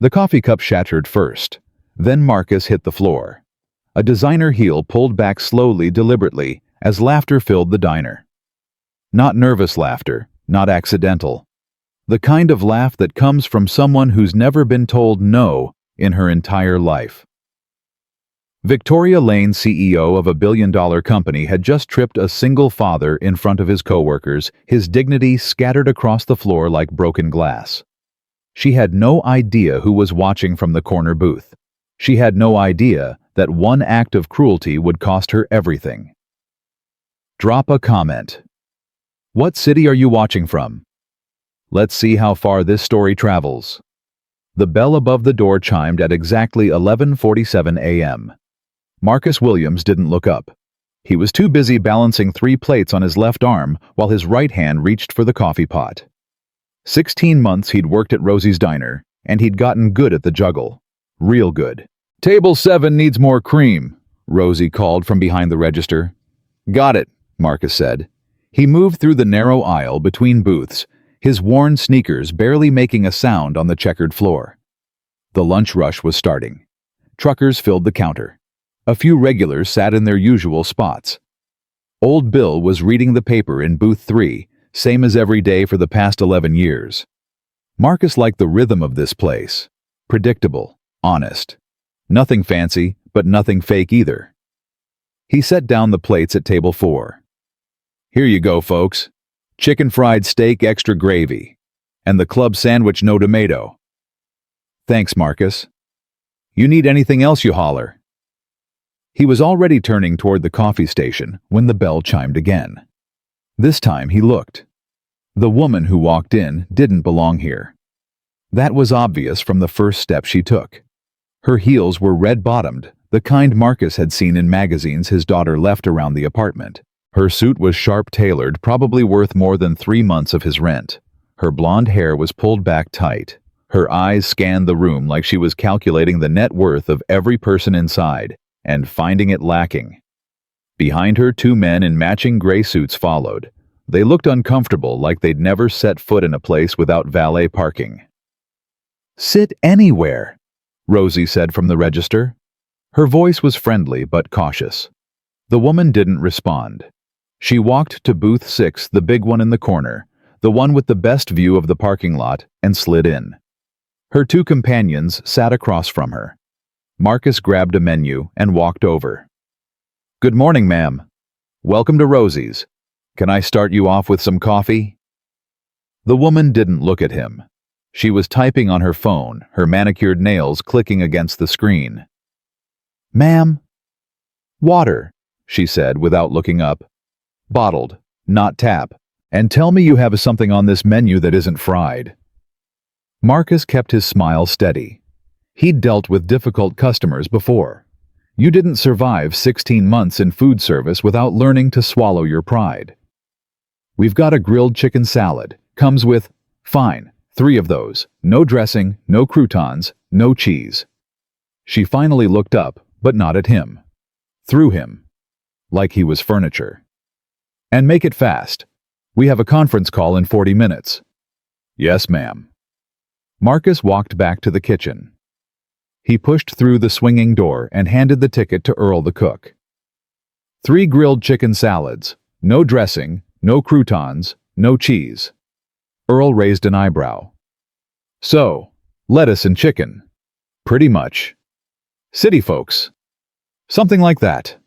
The coffee cup shattered first. Then Marcus hit the floor. A designer heel pulled back slowly, deliberately, as laughter filled the diner. Not nervous laughter, not accidental. The kind of laugh that comes from someone who's never been told no in her entire life. Victoria Lane, CEO of a billion-dollar company, had just tripped a single father in front of his coworkers, his dignity scattered across the floor like broken glass. She had no idea who was watching from the corner booth. She had no idea that one act of cruelty would cost her everything. Drop a comment. What city are you watching from? Let's see how far this story travels. The bell above the door chimed at exactly 11:47 a.m. Marcus Williams didn't look up. He was too busy balancing 3 plates on his left arm while his right hand reached for the coffee pot. 16 months he'd worked at Rosie's Diner, and he'd gotten good at the juggle. Real good. "Table 7 needs more cream," Rosie called from behind the register. "Got it," Marcus said. He moved through the narrow aisle between booths, his worn sneakers barely making a sound on the checkered floor. The lunch rush was starting. Truckers filled the counter. A few regulars sat in their usual spots. Old Bill was reading the paper in booth 3, same as every day for the past 11 years. Marcus liked the rhythm of this place. Predictable, honest. Nothing fancy, but nothing fake either. He set down the plates at table 4. "Here you go, folks. Chicken fried steak, extra gravy. And the club sandwich, no tomato." "Thanks, Marcus. You need anything else, you holler." He was already turning toward the coffee station when the bell chimed again. This time he looked. The woman who walked in didn't belong here. That was obvious from the first step she took. Her heels were red-bottomed, the kind Marcus had seen in magazines his daughter left around the apartment. Her suit was sharp-tailored, probably worth more than 3 months of his rent. Her blonde hair was pulled back tight. Her eyes scanned the room like she was calculating the net worth of every person inside, and finding it lacking. Behind her, 2 men in matching gray suits followed. They looked uncomfortable, like they'd never set foot in a place without valet parking. "Sit anywhere," Rosie said from the register. Her voice was friendly but cautious. The woman didn't respond. She walked to booth 6, the big one in the corner, the one with the best view of the parking lot, and slid in. Her 2 companions sat across from her. Marcus grabbed a menu and walked over. "Good morning, ma'am. Welcome to Rosie's. Can I start you off with some coffee?" The woman didn't look at him. She was typing on her phone, her manicured nails clicking against the screen. "Ma'am?" "Water," she said without looking up. "Bottled, not tap. And tell me you have something on this menu that isn't fried." Marcus kept his smile steady. He'd dealt with difficult customers before. You didn't survive 16 months in food service without learning to swallow your pride. "We've got a grilled chicken salad. Comes with..." "Fine, 3 of those. No dressing, no croutons, no cheese." She finally looked up, but not at him. Through him. Like he was furniture. "And make it fast. We have a conference call in 40 minutes. "Yes, ma'am." Marcus walked back to the kitchen. He pushed through the swinging door and handed the ticket to Earl the cook. 3 grilled chicken salads. No dressing, no croutons, no cheese. Earl raised an eyebrow. "So, lettuce and chicken." "Pretty much. City folks." "Something like that."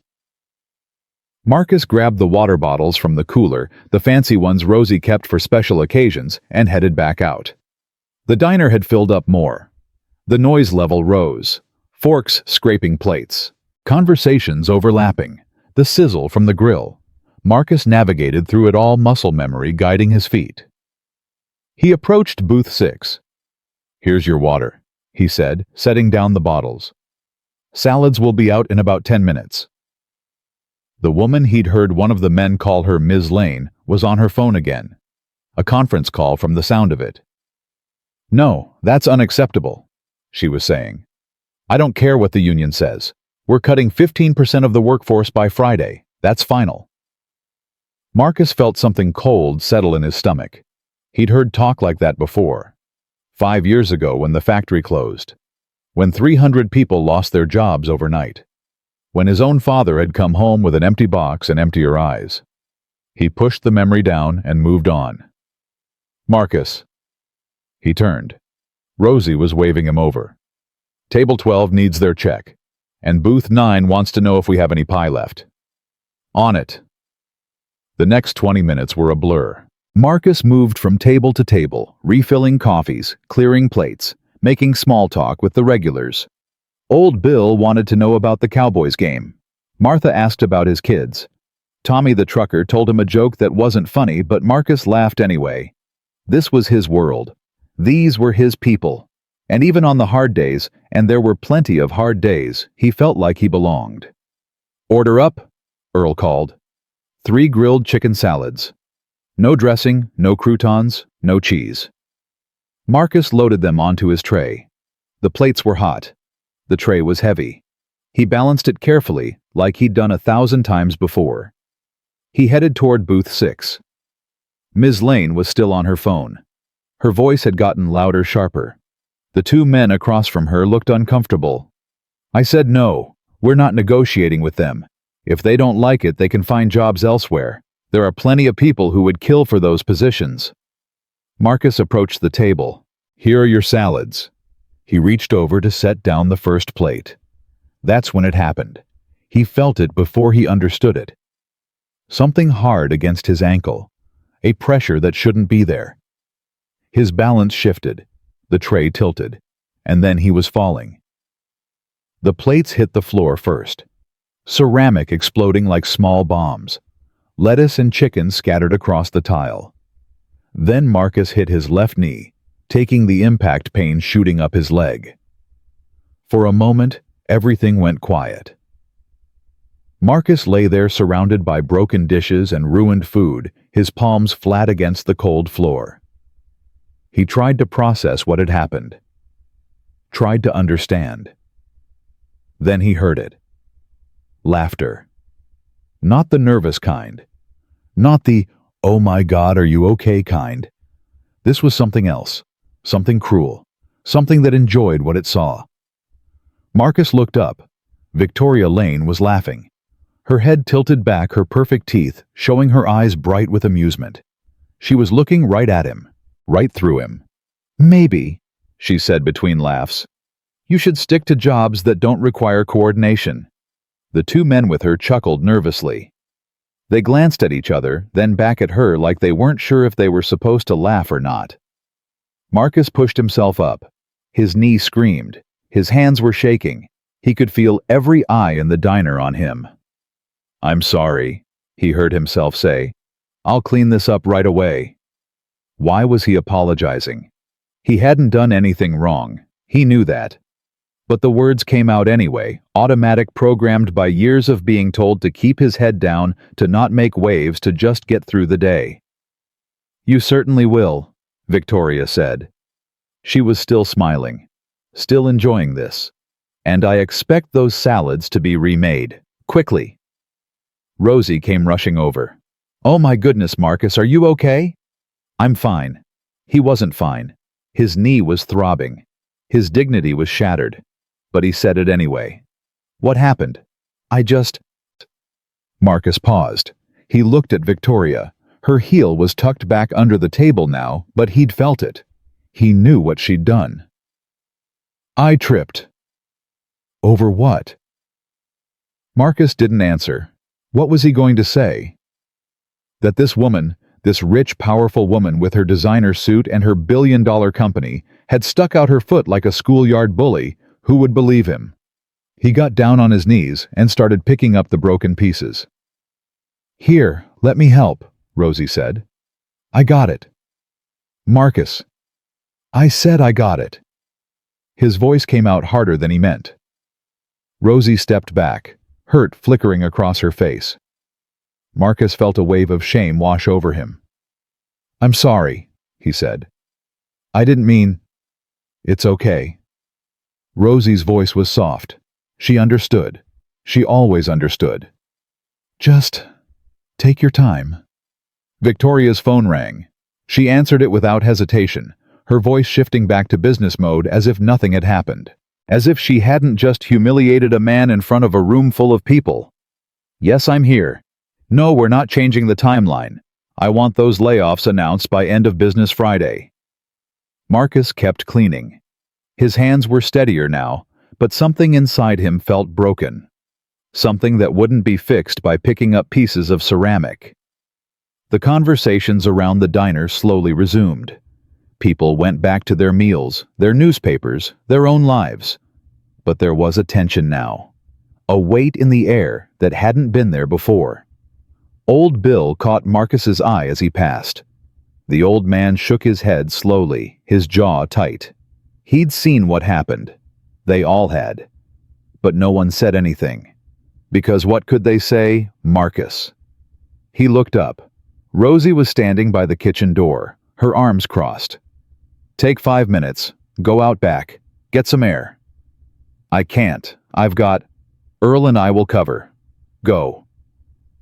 Marcus grabbed the water bottles from the cooler, the fancy ones Rosie kept for special occasions, and headed back out. The diner had filled up more. The noise level rose. Forks scraping plates. Conversations overlapping. The sizzle from the grill. Marcus navigated through it all, muscle memory guiding his feet. He approached booth 6. "Here's your water," he said, setting down the bottles. "Salads will be out in about 10 minutes. The woman he'd heard one of the men call her Ms. Lane was on her phone again. A conference call from the sound of it. "No, that's unacceptable," she was saying. "I don't care what the union says. We're cutting 15% of the workforce by Friday. That's final." Marcus felt something cold settle in his stomach. He'd heard talk like that before. 5 years ago when the factory closed. When 300 people lost their jobs overnight. When his own father had come home with an empty box and emptier eyes. He pushed the memory down and moved on. Marcus. He turned. Rosie was waving him over. Table 12 needs their check, and booth 9 wants to know if we have any pie left. On it. The next 20 minutes were a blur. Marcus moved from table to table, refilling coffees, clearing plates, making small talk with the regulars. Old Bill wanted to know about the Cowboys game. Martha asked about his kids. Tommy the trucker told him a joke that wasn't funny, but Marcus laughed anyway. This was his world. These were his people. And even on the hard days, and there were plenty of hard days, he felt like he belonged. Order up, Earl called. 3 grilled chicken salads. No dressing, no croutons, no cheese. Marcus loaded them onto his tray. The plates were hot. The tray was heavy. He balanced it carefully, like he'd done 1,000 times before. He headed toward booth 6. Ms. Lane was still on her phone. Her voice had gotten louder, sharper. The 2 men across from her looked uncomfortable. I said no, we're not negotiating with them. If they don't like it, they can find jobs elsewhere. There are plenty of people who would kill for those positions. Marcus approached the table. Here are your salads. He reached over to set down the first plate. That's when it happened. He felt it before he understood it. Something hard against his ankle. A pressure that shouldn't be there. His balance shifted. The tray tilted. And then he was falling. The plates hit the floor first. Ceramic exploding like small bombs. Lettuce and chicken scattered across the tile. Then Marcus hit his left knee, taking the impact pain shooting up his leg. For a moment, everything went quiet. Marcus lay there surrounded by broken dishes and ruined food, his palms flat against the cold floor. He tried to process what had happened. Tried to understand. Then he heard it. Laughter. Not the nervous kind. Not the, oh my God, are you okay kind. This was something else. Something cruel. Something that enjoyed what it saw. Marcus looked up. Victoria Lane was laughing. Her head tilted back, her perfect teeth showing her eyes bright with amusement. She was looking right at him. Right through him. Maybe, she said between laughs, you should stick to jobs that don't require coordination. The 2 men with her chuckled nervously. They glanced at each other, then back at her like they weren't sure if they were supposed to laugh or not. Marcus pushed himself up. His knee screamed. His hands were shaking. He could feel every eye in the diner on him. I'm sorry, he heard himself say. I'll clean this up right away. Why was he apologizing? He hadn't done anything wrong. He knew that. But the words came out anyway, automatic, programmed by years of being told to keep his head down, to not make waves, to just get through the day. You certainly will, Victoria said. She was still smiling, still enjoying this. And I expect those salads to be remade, quickly. Rosie came rushing over. Oh my goodness, Marcus, are you okay? I'm fine. He wasn't fine. His knee was throbbing. His dignity was shattered. But he said it anyway. What happened? Marcus paused. He looked at Victoria. Her heel was tucked back under the table now, but he'd felt it. He knew what she'd done. I tripped. Over what? Marcus didn't answer. What was he going to say? That this woman, this rich, powerful woman with her designer suit and her billion-dollar company, had stuck out her foot like a schoolyard bully. Who would believe him? He got down on his knees and started picking up the broken pieces. Here, let me help, Rosie said. I got it. Marcus. I said I got it. His voice came out harder than he meant. Rosie stepped back, hurt flickering across her face. Marcus felt a wave of shame wash over him. I'm sorry, he said. I didn't mean... It's okay. Rosie's voice was soft. She understood. She always understood. Just take your time. Victoria's phone rang. She answered it without hesitation. her voice shifting back to business mode as if nothing had happened. As if she hadn't just humiliated a man in front of a room full of people. Yes, I'm here. No, we're not changing the timeline. I want those layoffs announced by end of business Friday. Marcus kept cleaning. His hands were steadier now, but something inside him felt broken. Something that wouldn't be fixed by picking up pieces of ceramic. The conversations around the diner slowly resumed. People went back to their meals, their newspapers, their own lives. But there was a tension now. A weight in the air that hadn't been there before. Old Bill caught Marcus's eye as he passed. The old man shook his head slowly, his jaw tight. He'd seen what happened. They all had. But no one said anything. Because what could they say? Marcus. He looked up. Rosie was standing by the kitchen door, her arms crossed. Take 5 minutes. Go out back. Get some air. I can't. I've got... Earl and I will cover. Go.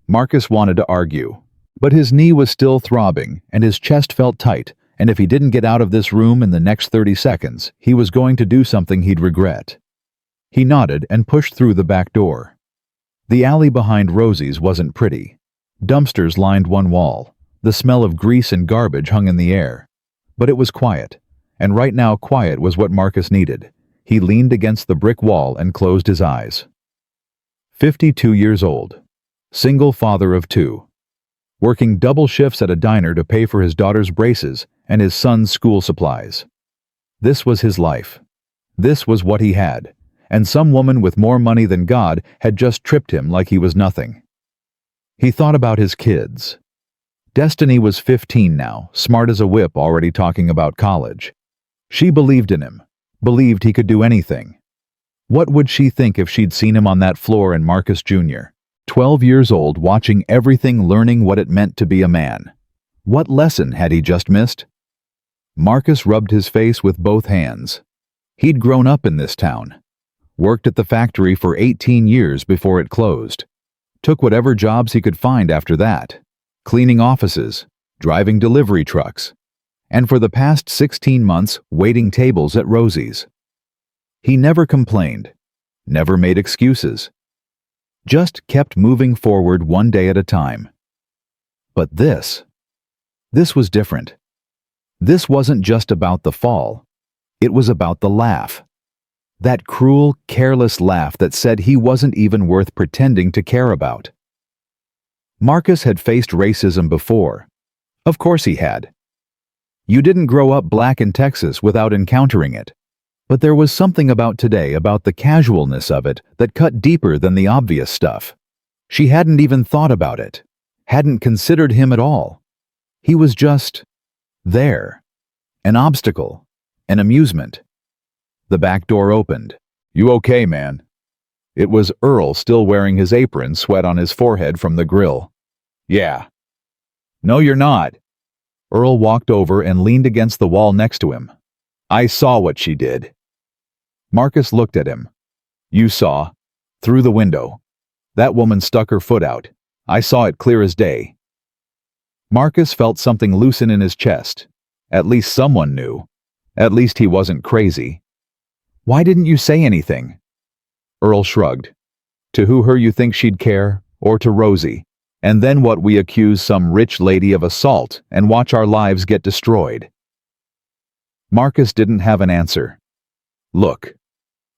Marcus wanted to argue, but his knee was still throbbing and his chest felt tight, and if he didn't get out of this room in the next 30 seconds, he was going to do something he'd regret. He nodded and pushed through the back door. The alley behind Rosie's wasn't pretty. Dumpsters lined one wall. The smell of grease and garbage hung in the air. But it was quiet, and right now quiet was what Marcus needed. He leaned against the brick wall and closed his eyes. 52 years old. Single father of 2. Working double shifts at a diner to pay for his daughter's braces and his son's school supplies. This was his life. This was what he had, and some woman with more money than God had just tripped him like he was nothing. He thought about his kids. Destiny was 15 now, smart as a whip, already talking about college. She believed in him, believed he could do anything. What would she think if she'd seen him on that floor in Marcus Jr., 12 years old, watching everything, learning what it meant to be a man? What lesson had he just missed? Marcus rubbed his face with both hands. He'd grown up in this town. Worked at the factory for 18 years before it closed. Took whatever jobs he could find after that. Cleaning offices, driving delivery trucks, and for the past 16 months waiting tables at Rosie's. He never complained, never made excuses. Just kept moving forward one day at a time. But this was different. This wasn't just about the fall. It was about the laugh. That cruel, careless laugh that said he wasn't even worth pretending to care about. Marcus had faced racism before. Of course he had. You didn't grow up black in Texas without encountering it. But there was something about today, about the casualness of it, that cut deeper than the obvious stuff. She hadn't even thought about it. Hadn't considered him at all. He was just... there. An obstacle. An amusement. The back door opened. "You okay, man?" It was Earl, still wearing his apron, sweat on his forehead from the grill. "Yeah." "No, you're not." Earl walked over and leaned against the wall next to him. "I saw what she did." Marcus looked at him. "You saw? Through the window. That woman stuck her foot out. I saw it clear as day." Marcus felt something loosen in his chest. At least someone knew. At least he wasn't crazy. "Why didn't you say anything?" Earl shrugged. "To who you think she'd care? Or to Rosie? And then what, we accuse some rich lady of assault and watch our lives get destroyed?" Marcus didn't have an answer. "Look,"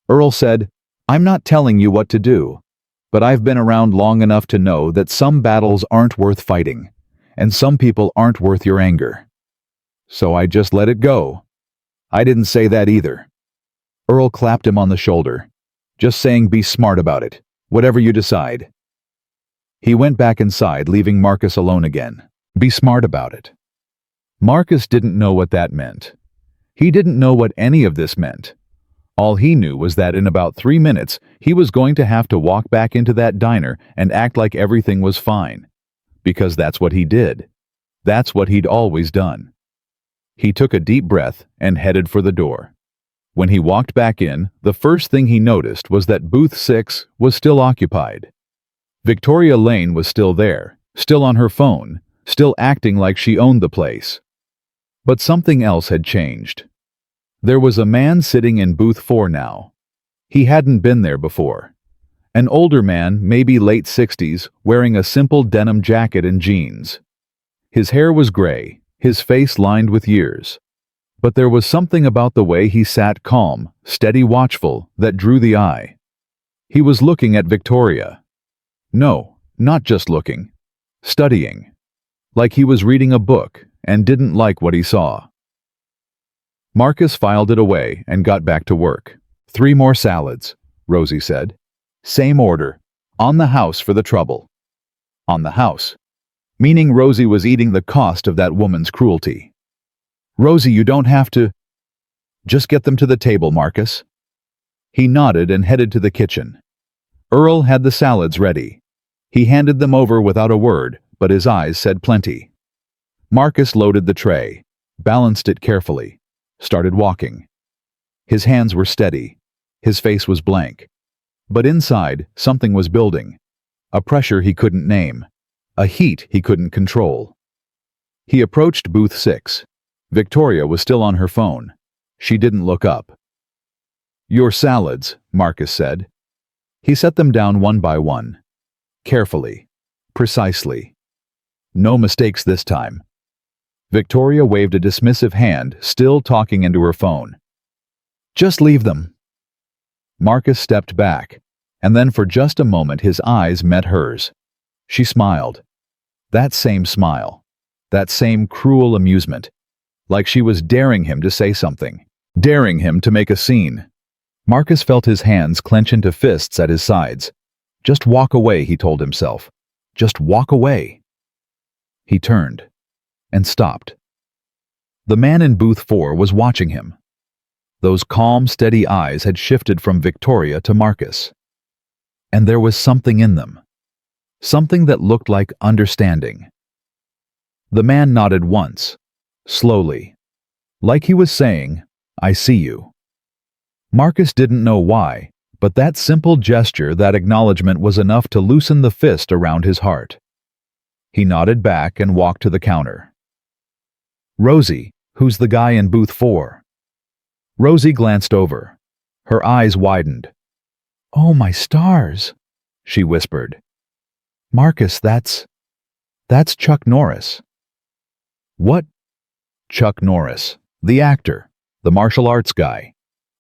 Earl said, "I'm not telling you what to do, but I've been around long enough to know that some battles aren't worth fighting, and some people aren't worth your anger. So I just let it go." "I didn't say that either." Earl clapped him on the shoulder. "Just saying, be smart about it, whatever you decide." He went back inside, leaving Marcus alone again. Be smart about it. Marcus didn't know what that meant. He didn't know what any of this meant. All he knew was that in about 3 minutes, he was going to have to walk back into that diner and act like everything was fine. Because that's what he did. That's what he'd always done. He took a deep breath and headed for the door. When he walked back in, the first thing he noticed was that booth 6 was still occupied. Victoria Lane was still there, still on her phone, still acting like she owned the place. But something else had changed. There was a man sitting in booth 4 now. He hadn't been there before. An older man, maybe late 60s, wearing a simple denim jacket and jeans. His hair was gray, his face lined with years. But there was something about the way he sat calm, steady, watchful, that drew the eye. He was looking at Victoria. No, not just looking. Studying. Like he was reading a book and didn't like what he saw. Marcus filed it away and got back to work. 3 more salads, Rosie said. Same order. On the house for the trouble. On the house. Meaning Rosie was eating the cost of that woman's cruelty. Rosie, you don't have to. Just get them to the table, Marcus. He nodded and headed to the kitchen. Earl had the salads ready. He handed them over without a word, but his eyes said plenty. Marcus loaded the tray, balanced it carefully, started walking. His hands were steady. His face was blank. But inside, something was building. A pressure he couldn't name. A heat he couldn't control. He approached booth 6. Victoria was still on her phone. She didn't look up. Your salads, Marcus said. He set them down one by one. Carefully. Precisely. No mistakes this time. Victoria waved a dismissive hand, still talking into her phone. Just leave them. Marcus stepped back, and then for just a moment his eyes met hers. She smiled. That same smile. That same cruel amusement. Like she was daring him to say something. Daring him to make a scene. Marcus felt his hands clench into fists at his sides. Just walk away, he told himself. Just walk away. He turned and stopped. The man in booth 4 was watching him. Those calm, steady eyes had shifted from Victoria to Marcus. And there was something in them. Something that looked like understanding. The man nodded once, slowly, like he was saying, I see you. Marcus didn't know why, but that simple gesture, that acknowledgement was enough to loosen the fist around his heart. He nodded back and walked to the counter. Rosie, who's the guy in booth 4? Rosie glanced over. Her eyes widened. Oh, my stars, she whispered. Marcus, that's Chuck Norris. What? Chuck Norris, the actor, the martial arts guy.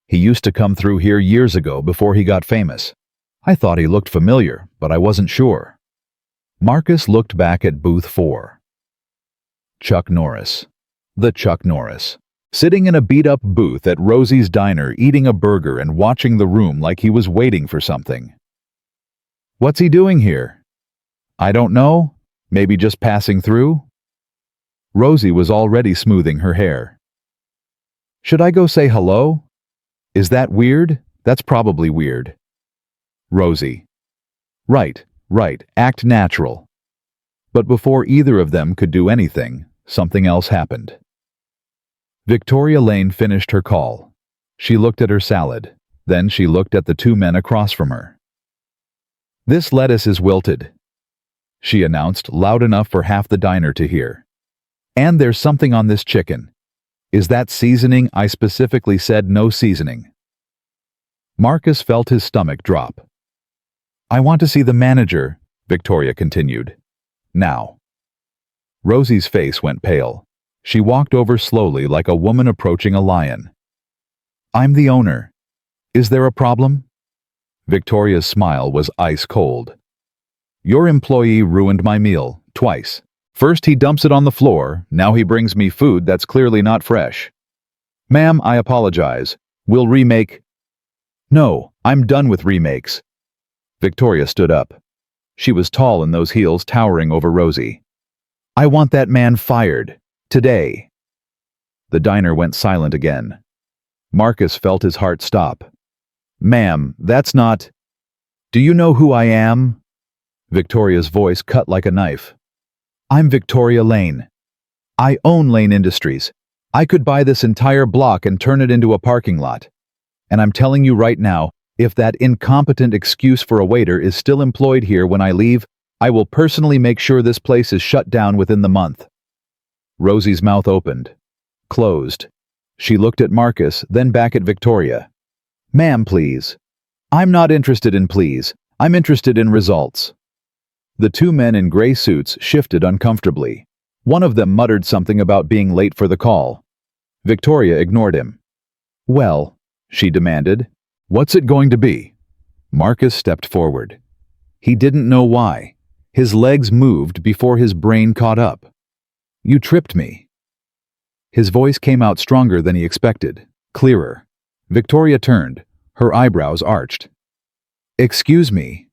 He used to come through here years ago before he got famous. I thought he looked familiar, but I wasn't sure. Marcus looked back at booth 4. Chuck Norris. The Chuck Norris. Sitting in a beat-up booth at Rosie's diner eating a burger and watching the room like he was waiting for something. What's he doing here? I don't know. Maybe just passing through? Rosie was already smoothing her hair. Should I go say hello? Is that weird? That's probably weird. Rosie. Right, act natural. But before either of them could do anything, something else happened. Victoria Lane finished her call. She looked at her salad. Then she looked at the 2 men across from her. This lettuce is wilted, she announced loud enough for half the diner to hear. And there's something on this chicken. Is that seasoning? I specifically said no seasoning. Marcus felt his stomach drop. I want to see the manager, Victoria continued. Now. Rosie's face went pale. She walked over slowly like a woman approaching a lion. I'm the owner. Is there a problem? Victoria's smile was ice cold. Your employee ruined my meal, twice. First he dumps it on the floor, now he brings me food that's clearly not fresh. Ma'am, I apologize. We'll remake. No, I'm done with remakes. Victoria stood up. She was tall in those heels, towering over Rosie. I want that man fired. Today. The diner went silent again. Marcus felt his heart stop. Ma'am, that's not... Do you know who I am? Victoria's voice cut like a knife. I'm Victoria Lane. I own Lane Industries. I could buy this entire block and turn it into a parking lot. And I'm telling you right now, if that incompetent excuse for a waiter is still employed here when I leave, I will personally make sure this place is shut down within the month. Rosie's mouth opened. closed. She looked at Marcus, then back at Victoria. "Ma'am, please." "I'm not interested in please. I'm interested in results." The two men in gray suits shifted uncomfortably. One of them muttered something about being late for the call. Victoria ignored him. "Well," she demanded, "what's it going to be?" Marcus stepped forward. He didn't know why. His legs moved before his brain caught up. "You tripped me." His voice came out stronger than he expected, clearer. Victoria turned, her eyebrows arched. "Excuse me.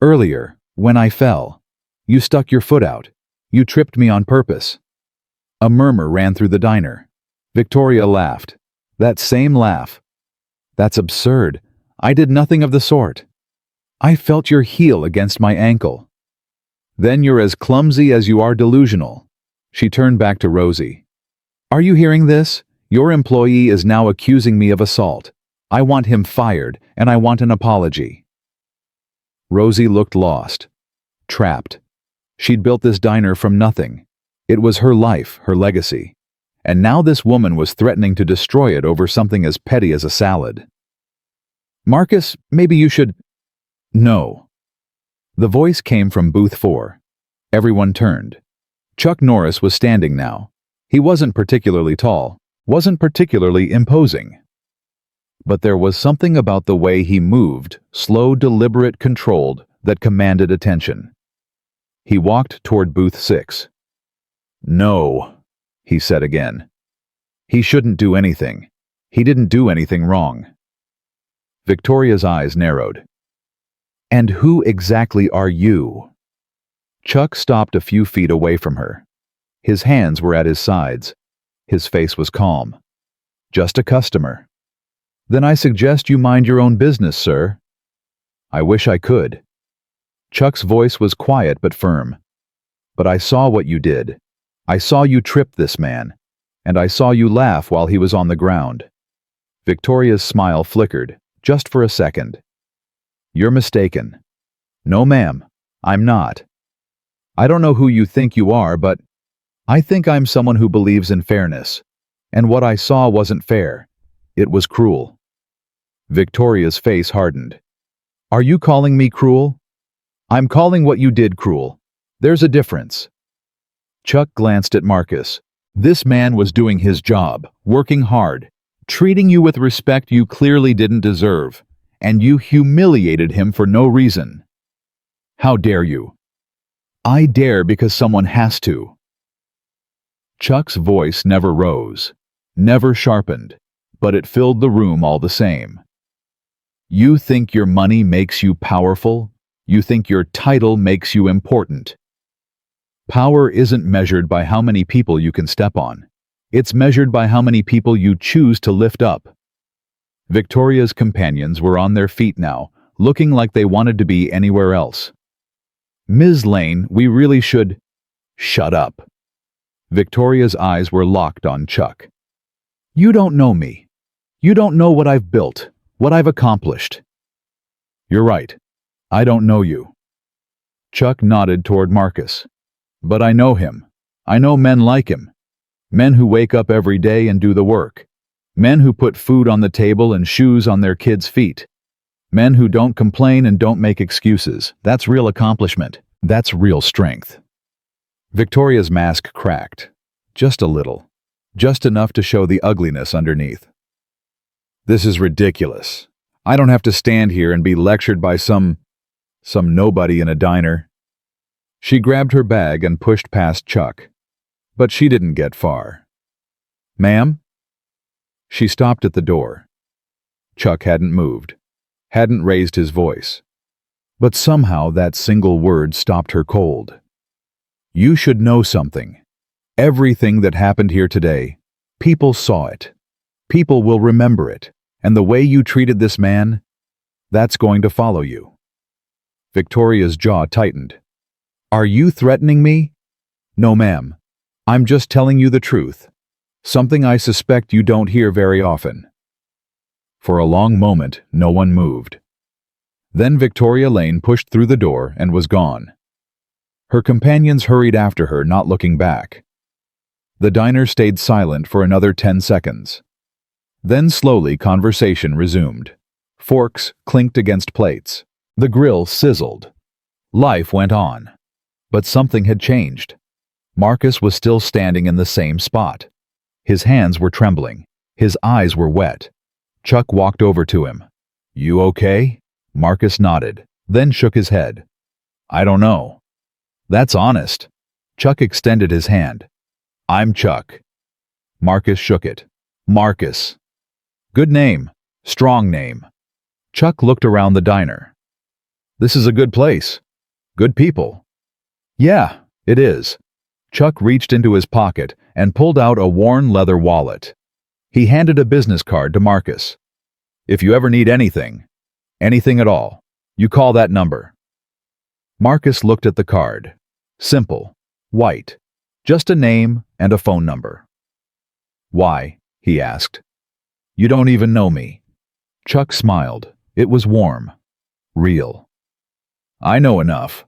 Earlier, when I fell, you stuck your foot out. You tripped me on purpose." A murmur ran through the diner. Victoria laughed. That same laugh. "That's absurd. I did nothing of the sort. I felt your heel against my ankle." "Then you're as clumsy as you are delusional." She turned back to Rosie. "Are you hearing this? Your employee is now accusing me of assault. I want him fired, and I want an apology." Rosie looked lost. Trapped. She'd built this diner from nothing. It was her life, her legacy. And now this woman was threatening to destroy it over something as petty as a salad. "Marcus, maybe you should—" "No." The voice came from booth 4. Everyone turned. Chuck Norris was standing now. He wasn't particularly tall, wasn't particularly imposing. But there was something about the way he moved, slow, deliberate, controlled, that commanded attention. He walked toward booth 6. "No," he said again. "He shouldn't do anything. He didn't do anything wrong." Victoria's eyes narrowed. "And who exactly are you?" Chuck stopped a few feet away from her. His hands were at his sides. His face was calm. "Just a customer." "Then I suggest you mind your own business, sir." "I wish I could." Chuck's voice was quiet but firm. "But I saw what you did. I saw you trip this man. And I saw you laugh while he was on the ground." Victoria's smile flickered, just for a second. "You're mistaken." "No, ma'am, I'm not. I don't know who you think you are, but I think I'm someone who believes in fairness. And what I saw wasn't fair. It was cruel." Victoria's face hardened. "Are you calling me cruel?" "I'm calling what you did cruel. There's a difference." Chuck glanced at Marcus. This man was doing his job, working hard, treating you with respect you clearly didn't deserve, and you humiliated him for no reason. "How dare you?" "I dare because someone has to." Chuck's voice never rose, never sharpened, but it filled the room all the same. "You think your money makes you powerful? You think your title makes you important? Power isn't measured by how many people you can step on. It's measured by how many people you choose to lift up." Victoria's companions were on their feet now, looking like they wanted to be anywhere else. "Ms. Lane, we really should—" "Shut up." Victoria's eyes were locked on Chuck. "You don't know me. You don't know what I've built, what I've accomplished." "You're right. I don't know you." Chuck nodded toward Marcus. "But I know him. I know men like him. Men who wake up every day and do the work. Men who put food on the table and shoes on their kids' feet. Men who don't complain and don't make excuses. That's real accomplishment. That's real strength." Victoria's mask cracked. Just a little. Just enough to show the ugliness underneath. "This is ridiculous. I don't have to stand here and be lectured by some nobody in a diner." She grabbed her bag and pushed past Chuck. But she didn't get far. "Ma'am?" She stopped at the door. Chuck hadn't moved, hadn't raised his voice. But somehow that single word stopped her cold. "You should know something. Everything that happened here today, people saw it. People will remember it. And the way you treated this man, that's going to follow you." Victoria's jaw tightened. "Are you threatening me?" "No, ma'am. I'm just telling you the truth. Something I suspect you don't hear very often." For a long moment, no one moved. Then Victoria Lane pushed through the door and was gone. Her companions hurried after her, not looking back. The diner stayed silent for another 10 seconds. Then slowly conversation resumed. Forks clinked against plates. The grill sizzled. Life went on. But something had changed. Marcus was still standing in the same spot. His hands were trembling. His eyes were wet. Chuck walked over to him. "You okay?" Marcus nodded, then shook his head. "I don't know." "That's honest." Chuck extended his hand. "I'm Chuck." Marcus shook it. "Marcus." "Good name. Strong name." Chuck looked around the diner. "This is a good place. Good people." "Yeah, it is." Chuck reached into his pocket and pulled out a worn leather wallet. He handed a business card to Marcus. "If you ever need anything at all, you call that number." Marcus looked at the card. Simple, white, just a name and a phone number. "Why?" he asked. "You don't even know me." Chuck smiled. It was warm. Real. "I know enough."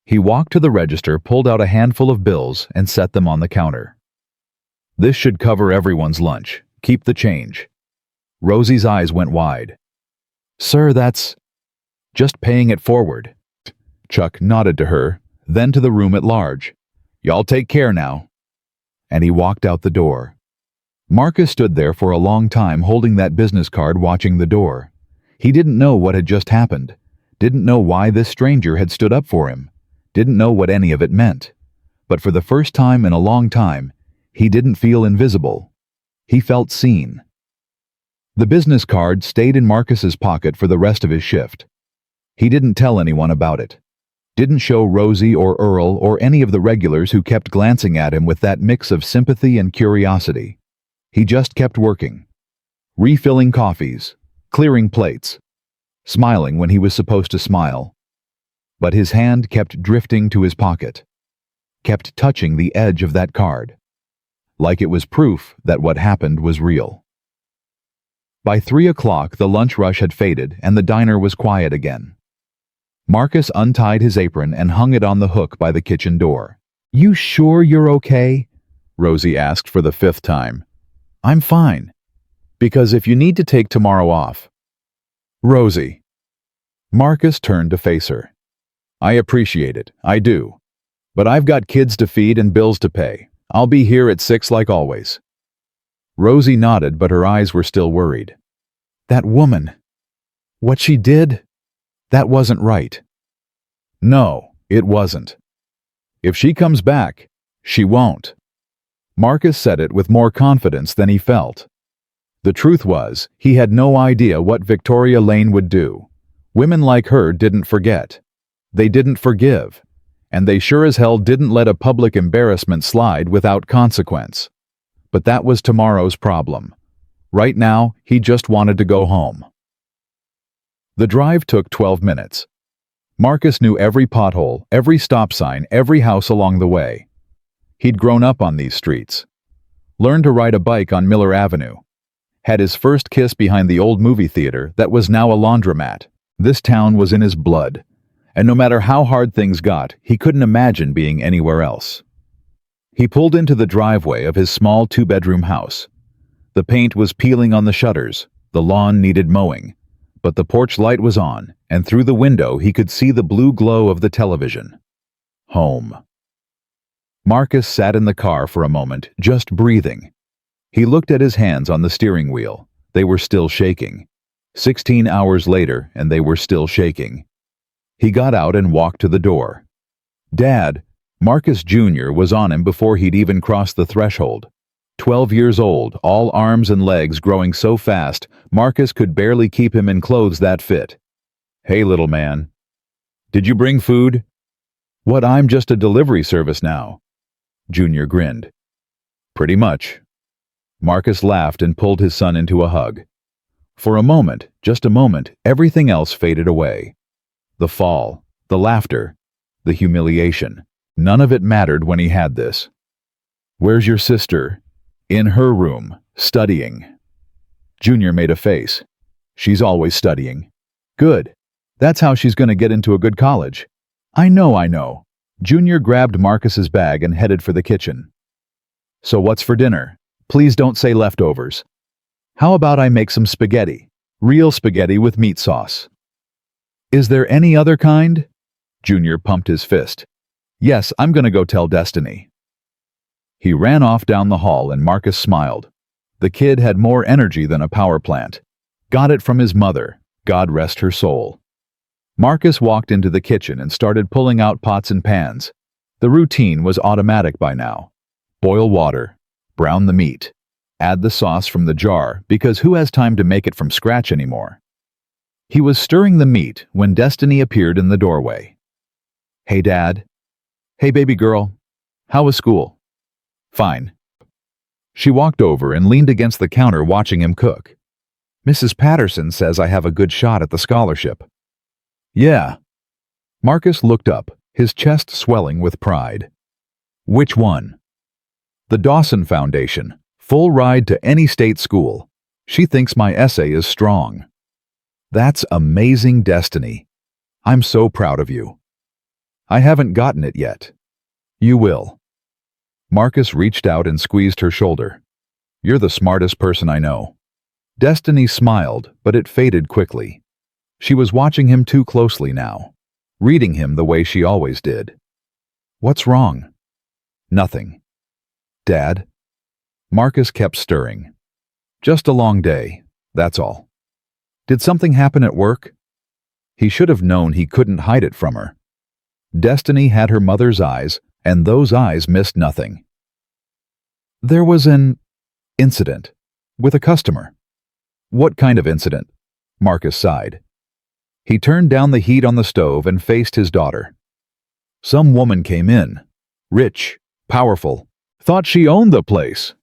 He walked to the register, pulled out a handful of bills, and set them on the counter. "This should cover everyone's lunch. Keep the change." Rosie's eyes went wide. "Sir, that's just paying it forward." Chuck nodded to her, then to the room at large. "Y'all take care now." And he walked out the door. Marcus stood there for a long time holding that business card, watching the door. He didn't know what had just happened, didn't know why this stranger had stood up for him, didn't know what any of it meant. But for the first time in a long time, he didn't feel invisible. He felt seen. The business card stayed in Marcus's pocket for the rest of his shift. He didn't tell anyone about it. Didn't show Rosie or Earl or any of the regulars who kept glancing at him with that mix of sympathy and curiosity. He just kept working. Refilling coffees, clearing plates, smiling when he was supposed to smile. But his hand kept drifting to his pocket, kept touching the edge of that card, like it was proof that what happened was real. By 3 o'clock, the lunch rush had faded and the diner was quiet again. Marcus untied his apron and hung it on the hook by the kitchen door. "You sure you're okay?" Rosie asked for the 5th time. "I'm fine. Because if you need to take tomorrow off." "Rosie." Marcus turned to face her. "I appreciate it, I do. But I've got kids to feed and bills to pay. I'll be here at 6 like always." Rosie nodded, but her eyes were still worried. "That woman. What she did? That wasn't right." "No, it wasn't. If she comes back, she won't." Marcus said it with more confidence than he felt. The truth was, he had no idea what Victoria Lane would do. Women like her didn't forget. They didn't forgive. And they sure as hell didn't let a public embarrassment slide without consequence. But that was tomorrow's problem. Right now, he just wanted to go home. The drive took 12 minutes. Marcus knew every pothole, every stop sign, every house along the way. He'd grown up on these streets. Learned to ride a bike on Miller Avenue. Had his first kiss behind the old movie theater that was now a laundromat. This town was in his blood. And no matter how hard things got, he couldn't imagine being anywhere else. He pulled into the driveway of his small 2-bedroom house. The paint was peeling on the shutters. The lawn needed mowing. But the porch light was on, and through the window he could see the blue glow of the television. Home. Marcus sat in the car for a moment, just breathing. He looked at his hands on the steering wheel. They were still shaking. 16 hours later, and they were still shaking. He got out and walked to the door. Dad, Marcus Jr. was on him before he'd even crossed the threshold. 12 years old, all arms and legs growing so fast, Marcus could barely keep him in clothes that fit. "Hey, little man. Did you bring food?" "What, I'm just a delivery service now?" Junior grinned. "Pretty much." Marcus laughed and pulled his son into a hug. For a moment, just a moment, everything else faded away. The fall, the laughter, the humiliation. None of it mattered when he had this. "Where's your sister?" "In her room, studying." Junior made a face. "She's always studying." "Good. That's how she's going to get into a good college." I know. Junior grabbed Marcus's bag and headed for the kitchen. So what's for dinner? Please don't say leftovers. How about I make some spaghetti? Real spaghetti with meat sauce. Is there any other kind? Junior pumped his fist. Yes, I'm gonna go tell Destiny. He ran off down the hall and Marcus smiled. The kid had more energy than a power plant. Got it from his mother, God rest her soul. Marcus walked into the kitchen and started pulling out pots and pans. The routine was automatic by now. Boil water, brown the meat, add the sauce from the jar because who has time to make it from scratch anymore? He was stirring the meat when Destiny appeared in the doorway. Hey, Dad. Hey, baby girl. How was school? Fine. She walked over and leaned against the counter watching him cook. Mrs. Patterson says I have a good shot at the scholarship. Yeah. Marcus looked up, his chest swelling with pride. Which one? The Dawson Foundation, full ride to any state school. She thinks my essay is strong. That's amazing, Destiny. I'm so proud of you. I haven't gotten it yet. You will. Marcus reached out and squeezed her shoulder. You're the smartest person I know. Destiny smiled, but it faded quickly. She was watching him too closely now, reading him the way she always did. What's wrong? Nothing. Dad? Marcus kept stirring. Just a long day, that's all. Did something happen at work? He should have known he couldn't hide it from her. Destiny had her mother's eyes, and those eyes missed nothing. There was an incident with a customer. What kind of incident? Marcus sighed. He turned down the heat on the stove and faced his daughter. Some woman came in, rich, powerful, thought she owned the place.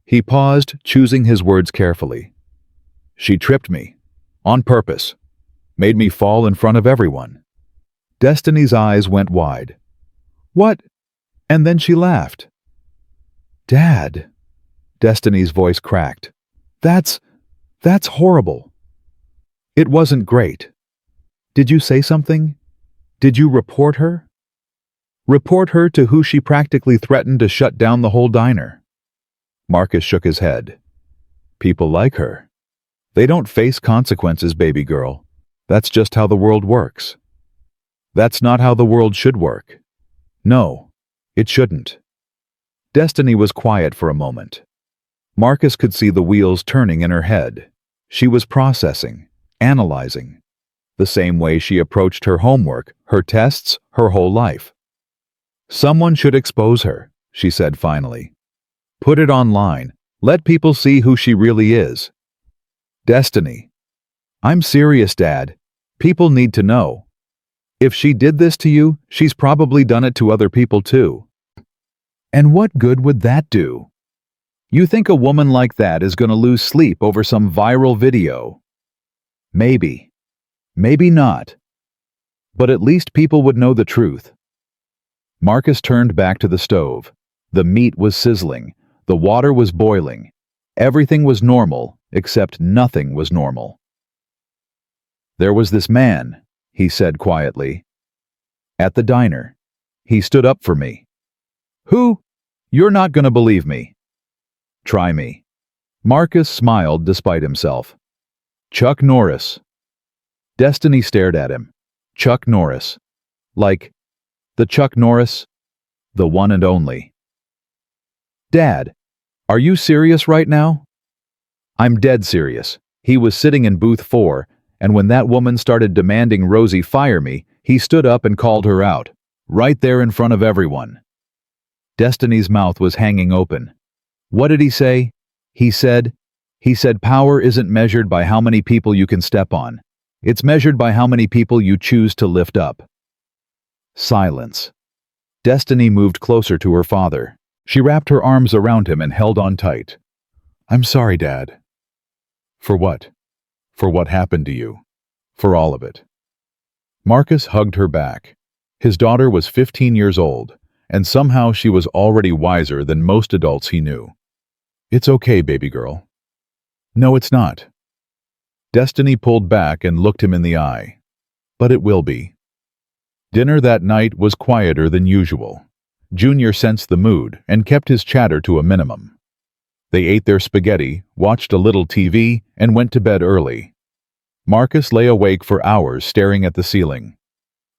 He paused, choosing his words carefully. She tripped me, on purpose, made me fall in front of everyone. Destiny's eyes went wide. What? And then she laughed. Dad, Destiny's voice cracked. That's horrible. It wasn't great. Did you say something? Did you report her? Report her to who she practically threatened to shut down the whole diner. Marcus shook his head. People like her. They don't face consequences, baby girl. That's just how the world works. That's not how the world should work. No, it shouldn't. Destiny was quiet for a moment. Marcus could see the wheels turning in her head. She was processing, analyzing, the same way she approached her homework, her tests, her whole life. Someone should expose her, she said finally. Put it online. Let people see who she really is. Destiny. I'm serious, Dad. People need to know. If she did this to you, she's probably done it to other people too. And what good would that do? You think a woman like that is going to lose sleep over some viral video? Maybe. Maybe not. But at least people would know the truth. Marcus turned back to the stove. The meat was sizzling. The water was boiling. Everything was normal, except nothing was normal. There was this man, he said quietly. At the diner. He stood up for me. Who? You're not going to believe me. Try me. Marcus smiled despite himself. Chuck Norris. Destiny stared at him. Chuck Norris. Like, the Chuck Norris? The one and only. Dad, are you serious right now? I'm dead serious. He was sitting in booth 4, and when that woman started demanding Rosie fire me, he stood up and called her out, right there in front of everyone. Destiny's mouth was hanging open. What did he say? He said power isn't measured by how many people you can step on. It's measured by how many people you choose to lift up. Silence. Destiny moved closer to her father. She wrapped her arms around him and held on tight. I'm sorry, Dad. For what? For what happened to you. For all of it. Marcus hugged her back. His daughter was 15 years old, and somehow she was already wiser than most adults he knew. It's okay, baby girl. No, it's not. Destiny pulled back and looked him in the eye. But it will be. Dinner that night was quieter than usual. Junior sensed the mood and kept his chatter to a minimum. They ate their spaghetti, watched a little TV, and went to bed early. Marcus lay awake for hours staring at the ceiling.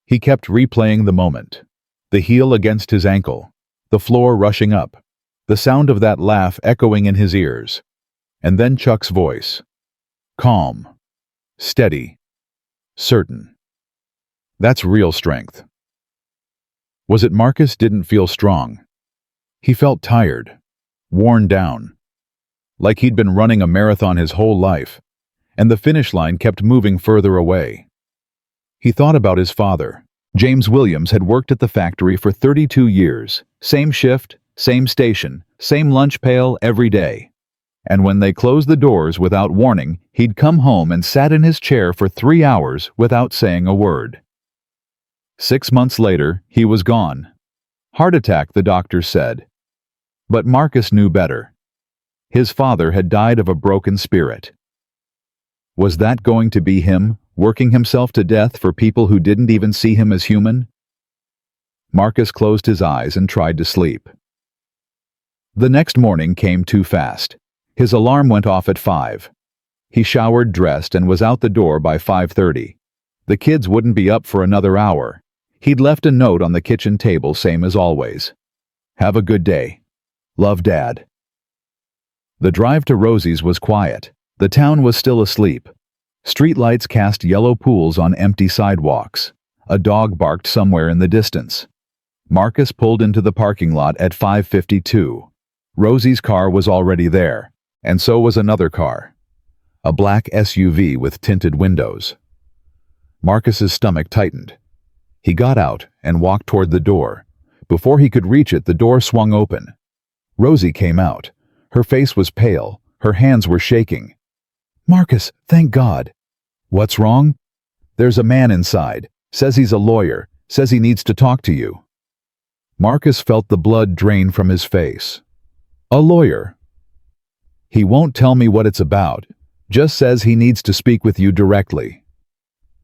He kept replaying the moment. The heel against his ankle, the floor rushing up, the sound of that laugh echoing in his ears. And then Chuck's voice. Calm. Steady. Certain. That's real strength. Was it Marcus didn't feel strong? He felt tired, worn down, like he'd been running a marathon his whole life, and the finish line kept moving further away. He thought about his father. James Williams had worked at the factory for 32 years, same shift, same station, same lunch pail every day. And when they closed the doors without warning, he'd come home and sat in his chair for 3 hours without saying a word. 6 months later, he was gone. Heart attack, the doctors said. But Marcus knew better. His father had died of a broken spirit. Was that going to be him, working himself to death for people who didn't even see him as human? Marcus closed his eyes and tried to sleep. The next morning came too fast. His alarm went off at 5. He showered, dressed, and was out the door by 5:30. The kids wouldn't be up for another hour. He'd left a note on the kitchen table, same as always. Have a good day. Love, Dad. The drive to Rosie's was quiet. The town was still asleep. Streetlights cast yellow pools on empty sidewalks. A dog barked somewhere in the distance. Marcus pulled into the parking lot at 5:52. Rosie's car was already there. And so was another car, a black SUV with tinted windows. Marcus's stomach tightened. He got out and walked toward the door. Before he could reach it, the door swung open. Rosie came out. Her face was pale. Her hands were shaking. Marcus, thank God. What's wrong? There's a man inside. Says he's a lawyer. Says he needs to talk to you. Marcus felt the blood drain from his face. A lawyer? He won't tell me what it's about, just says he needs to speak with you directly.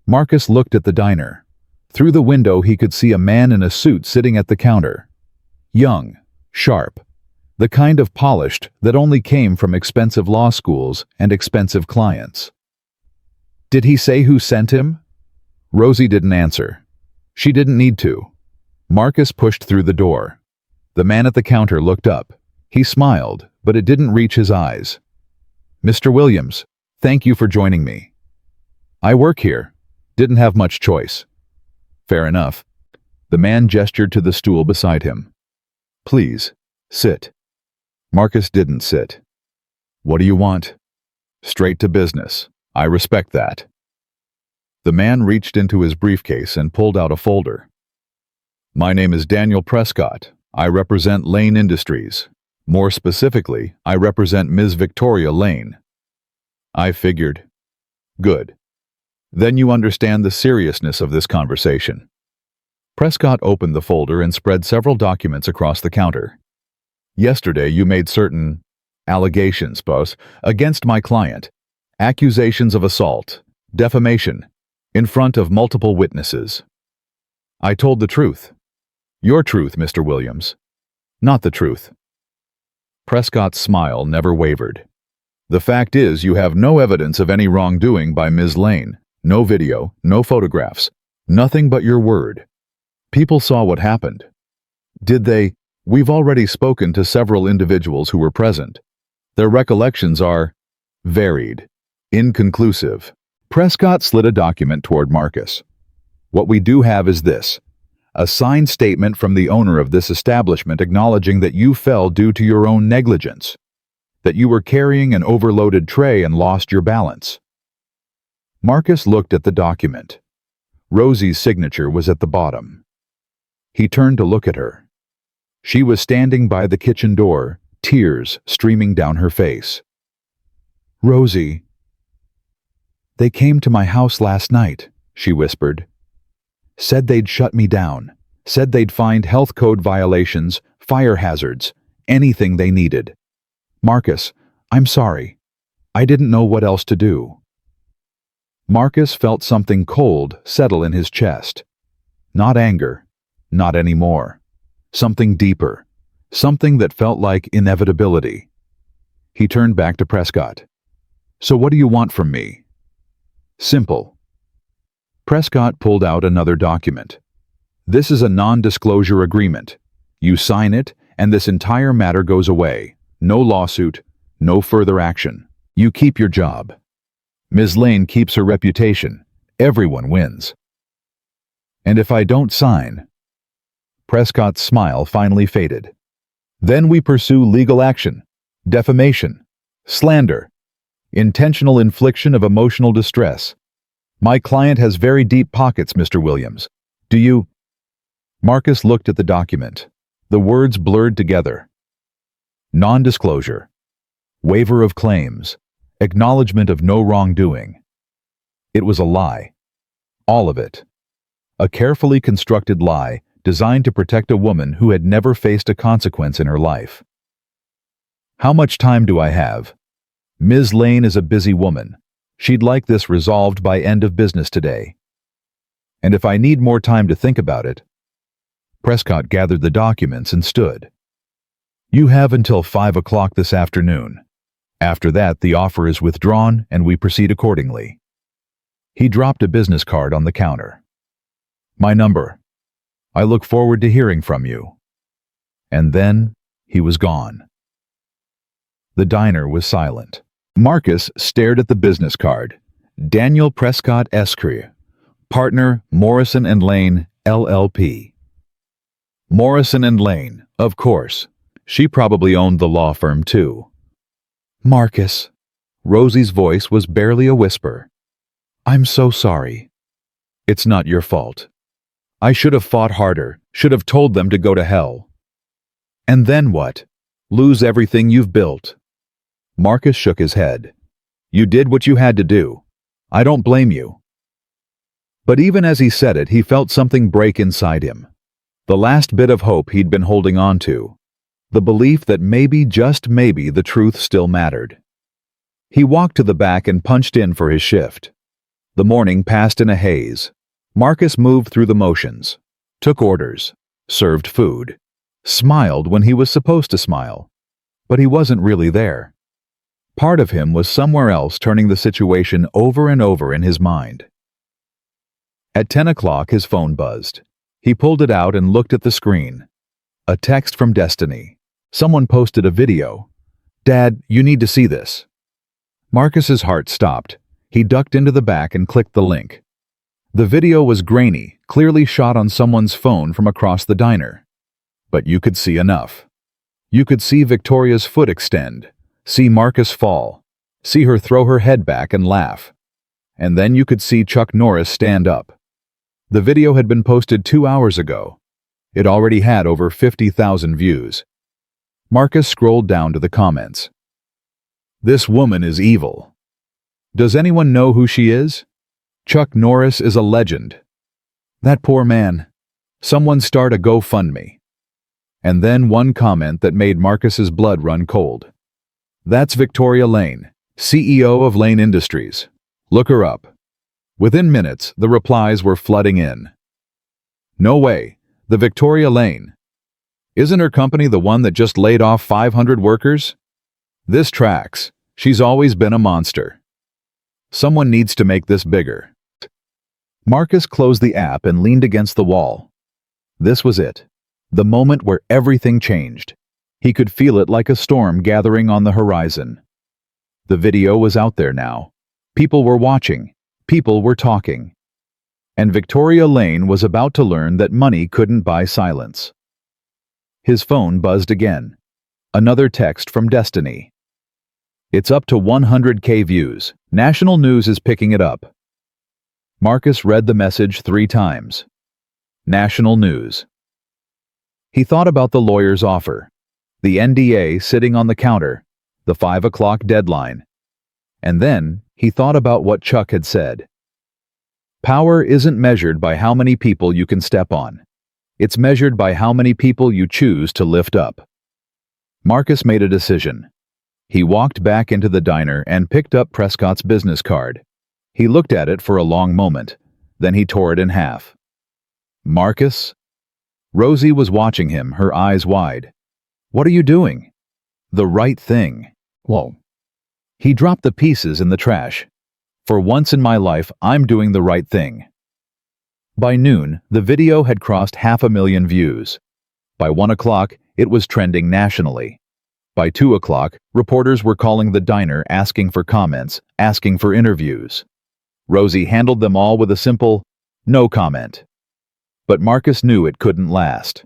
Marcus looked at the diner. Through the window he could see a man in a suit sitting at the counter. Young, sharp, the kind of polished that only came from expensive law schools and expensive clients. Did he say who sent him? Rosie didn't answer. She didn't need to. Marcus pushed through the door. The man at the counter looked up. He smiled, but it didn't reach his eyes. Mr. Williams, thank you for joining me. I work here. Didn't have much choice. Fair enough. The man gestured to the stool beside him. Please, sit. Marcus didn't sit. What do you want? Straight to business. I respect that. The man reached into his briefcase and pulled out a folder. My name is Daniel Prescott. I represent Lane Industries. More specifically, I represent Ms. Victoria Lane. I figured. Good. Then you understand the seriousness of this conversation. Prescott opened the folder and spread several documents across the counter. Yesterday you made certain allegations, boss, against my client. Accusations of assault, defamation, in front of multiple witnesses. I told the truth. Your truth, Mr. Williams. Not the truth. Prescott's smile never wavered. The fact is, you have no evidence of any wrongdoing by Ms. Lane. No video, no photographs, nothing but your word. People saw what happened. Did they? We've already spoken to several individuals who were present. Their recollections are varied, inconclusive. Prescott slid a document toward Marcus. What we do have is this. A signed statement from the owner of this establishment acknowledging that you fell due to your own negligence, that you were carrying an overloaded tray and lost your balance. Marcus looked at the document. Rosie's signature was at the bottom. He turned to look at her. She was standing by the kitchen door, tears streaming down her face. Rosie. They came to my house last night, she whispered. Said they'd shut me down. Said they'd find health code violations, fire hazards, anything they needed. Marcus, I'm sorry. I didn't know what else to do. Marcus felt something cold settle in his chest. Not anger. Not anymore. something deeper, something that felt like inevitability. He turned back to Prescott. "So what do you want from me?" "Simple." Prescott pulled out another document. "This is a non-disclosure agreement. You sign it, and this entire matter goes away. No lawsuit, no further action. You keep your job. Ms. Lane keeps her reputation. Everyone wins." "And if I don't sign?" Prescott's smile finally faded. "Then we pursue legal action, defamation, slander, intentional infliction of emotional distress. My client has very deep pockets, Mr. Williams. Do you—" Marcus looked at the document. The words blurred together. Non-disclosure. Waiver of claims. Acknowledgement of no wrongdoing. It was a lie. All of it. A carefully constructed lie designed to protect a woman who had never faced a consequence in her life. "How much time do I have?" "Ms. Lane is a busy woman. She'd like this resolved by end of business today." "And if I need more time to think about it?" Prescott gathered the documents and stood. "You have until 5 o'clock this afternoon. After that, the offer is withdrawn and we proceed accordingly." He dropped a business card on the counter. "My number. I look forward to hearing from you." And then he was gone. The diner was silent. Marcus stared at the business card. Daniel Prescott Esquire, partner, Morrison & Lane, LLP. Morrison & Lane, of course. She probably owned the law firm too. "Marcus." Rosie's voice was barely a whisper. "I'm so sorry." "It's not your fault. I should have fought harder, should have told them to go to hell." "And then what? Lose everything you've built?" Marcus shook his head. "You did what you had to do. I don't blame you." But even as he said it, he felt something break inside him. The last bit of hope he'd been holding on to. The belief that maybe, just maybe, the truth still mattered. He walked to the back and punched in for his shift. The morning passed in a haze. Marcus moved through the motions, took orders, served food, smiled when he was supposed to smile. But he wasn't really there. Part of him was somewhere else, turning the situation over and over in his mind. At 10 o'clock, his phone buzzed. He pulled it out and looked at the screen. A text from Destiny. Someone posted a video. "Dad, you need to see this." Marcus's heart stopped. He ducked into the back and clicked the link. The video was grainy, clearly shot on someone's phone from across the diner. But you could see enough. You could see Victoria's foot extend, see Marcus fall, see her throw her head back and laugh. And then you could see Chuck Norris stand up. The video had been posted 2 hours ago. It already had over 50,000 views. Marcus scrolled down to the comments. "This woman is evil. Does anyone know who she is? Chuck Norris is a legend. That poor man. Someone start a GoFundMe." And then one comment that made Marcus's blood run cold. "That's Victoria Lane, CEO of Lane Industries. Look her up." Within minutes, the replies were flooding in. "No way. The Victoria Lane. Isn't her company the one that just laid off 500 workers? This tracks. She's always been a monster. Someone needs to make this bigger." Marcus closed the app and leaned against the wall. This was it. The moment where everything changed. He could feel it like a storm gathering on the horizon. The video was out there now. People were watching. People were talking. And Victoria Lane was about to learn that money couldn't buy silence. His phone buzzed again. Another text from Destiny. "It's up to 100K views. National news is picking it up." Marcus read the message 3 times. National news. He thought about the lawyer's offer, the NDA sitting on the counter, the 5 o'clock deadline. And then he thought about what Chuck had said. Power isn't measured by how many people you can step on. It's measured by how many people you choose to lift up. Marcus made a decision. He walked back into the diner and picked up Prescott's business card. He looked at it for a long moment, then he tore it in half. "Marcus?" Rosie was watching him, her eyes wide. "What are you doing?" "The right thing." Whoa. He dropped the pieces in the trash. "For once in my life, I'm doing the right thing." By noon, the video had crossed 500,000 views. By 1 o'clock, it was trending nationally. By 2 o'clock, reporters were calling the diner asking for comments, asking for interviews. Rosie handled them all with a simple, "No comment." But Marcus knew it couldn't last.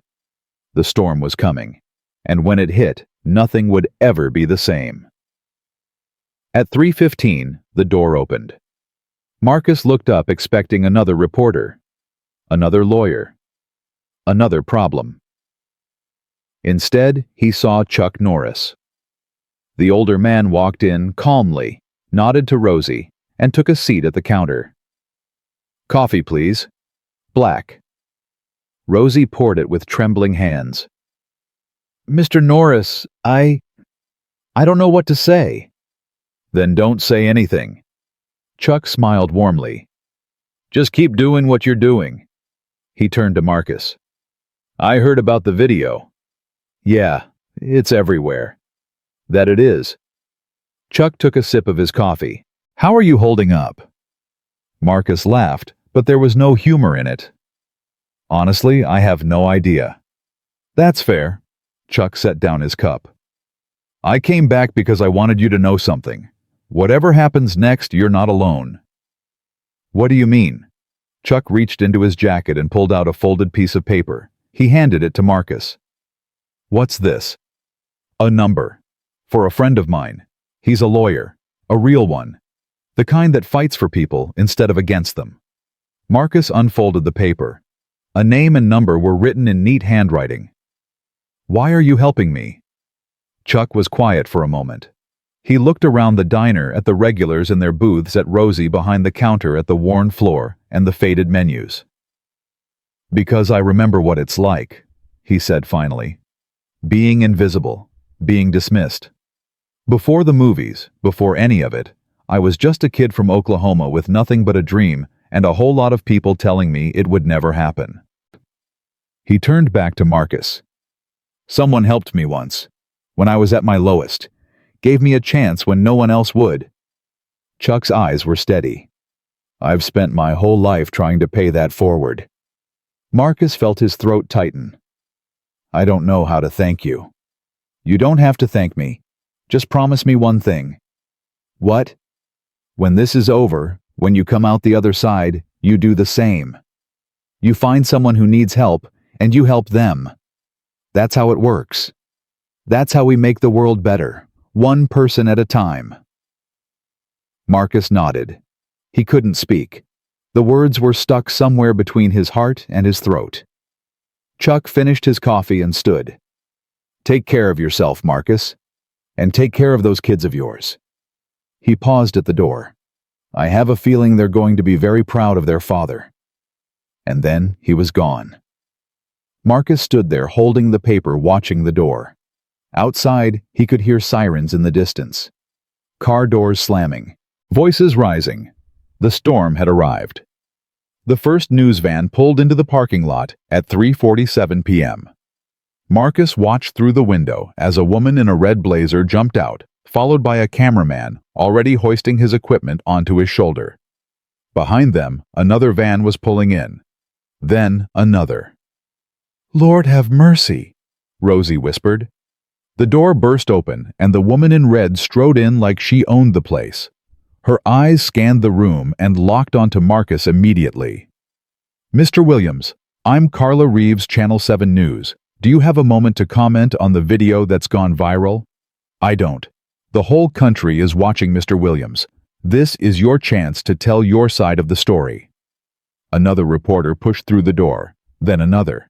The storm was coming, and when it hit, nothing would ever be the same. At 3:15, the door opened. Marcus looked up expecting another reporter, another lawyer, another problem. Instead, he saw Chuck Norris. The older man walked in calmly, nodded to Rosie, and took a seat at the counter. "Coffee, please. Black." Rosie poured it with trembling hands. "Mr. Norris, I don't know what to say." "Then don't say anything." Chuck smiled warmly. "Just keep doing what you're doing." He turned to Marcus. "I heard about the video." "Yeah, it's everywhere." "That it is." Chuck took a sip of his coffee. "How are you holding up?" Marcus laughed, but there was no humor in it. "Honestly, I have no idea." "That's fair." Chuck set down his cup. "I came back because I wanted you to know something. Whatever happens next, you're not alone." "What do you mean?" Chuck reached into his jacket and pulled out a folded piece of paper. He handed it to Marcus. "What's this?" "A number. For a friend of mine. He's a lawyer. A real one. The kind that fights for people instead of against them." Marcus unfolded the paper. A name and number were written in neat handwriting. "Why are you helping me?" Chuck was quiet for a moment. He looked around the diner at the regulars in their booths, at Rosie behind the counter, at the worn floor and the faded menus. "Because I remember what it's like," he said finally. "Being invisible, being dismissed. Before the movies, before any of it, I was just a kid from Oklahoma with nothing but a dream and a whole lot of people telling me it would never happen." He turned back to Marcus. "Someone helped me once, when I was at my lowest. Gave me a chance when no one else would." Chuck's eyes were steady. "I've spent my whole life trying to pay that forward." Marcus felt his throat tighten. "I don't know how to thank you." "You don't have to thank me. Just promise me one thing." "What?" "When this is over, when you come out the other side, you do the same. You find someone who needs help, and you help them. That's how it works. That's how we make the world better. One person at a time." Marcus nodded. He couldn't speak. The words were stuck somewhere between his heart and his throat. Chuck finished his coffee and stood. "Take care of yourself, Marcus. And take care of those kids of yours." He paused at the door. "I have a feeling they're going to be very proud of their father." And then he was gone. Marcus stood there holding the paper, watching the door. Outside, he could hear sirens in the distance. Car doors slamming. Voices rising. The storm had arrived. The first news van pulled into the parking lot at 3:47 p.m. Marcus watched through the window as a woman in a red blazer jumped out, followed by a cameraman already hoisting his equipment onto his shoulder. Behind them, another van was pulling in. Then another. "Lord have mercy," Rosie whispered. The door burst open, and the woman in red strode in like she owned the place. Her eyes scanned the room and locked onto Marcus immediately. "Mr. Williams, I'm Carla Reeves, Channel 7 News. Do you have a moment to comment on the video that's gone viral?" "I don't. The whole country is watching, Mr. Williams. This is your chance to tell your side of the story." Another reporter pushed through the door, then another.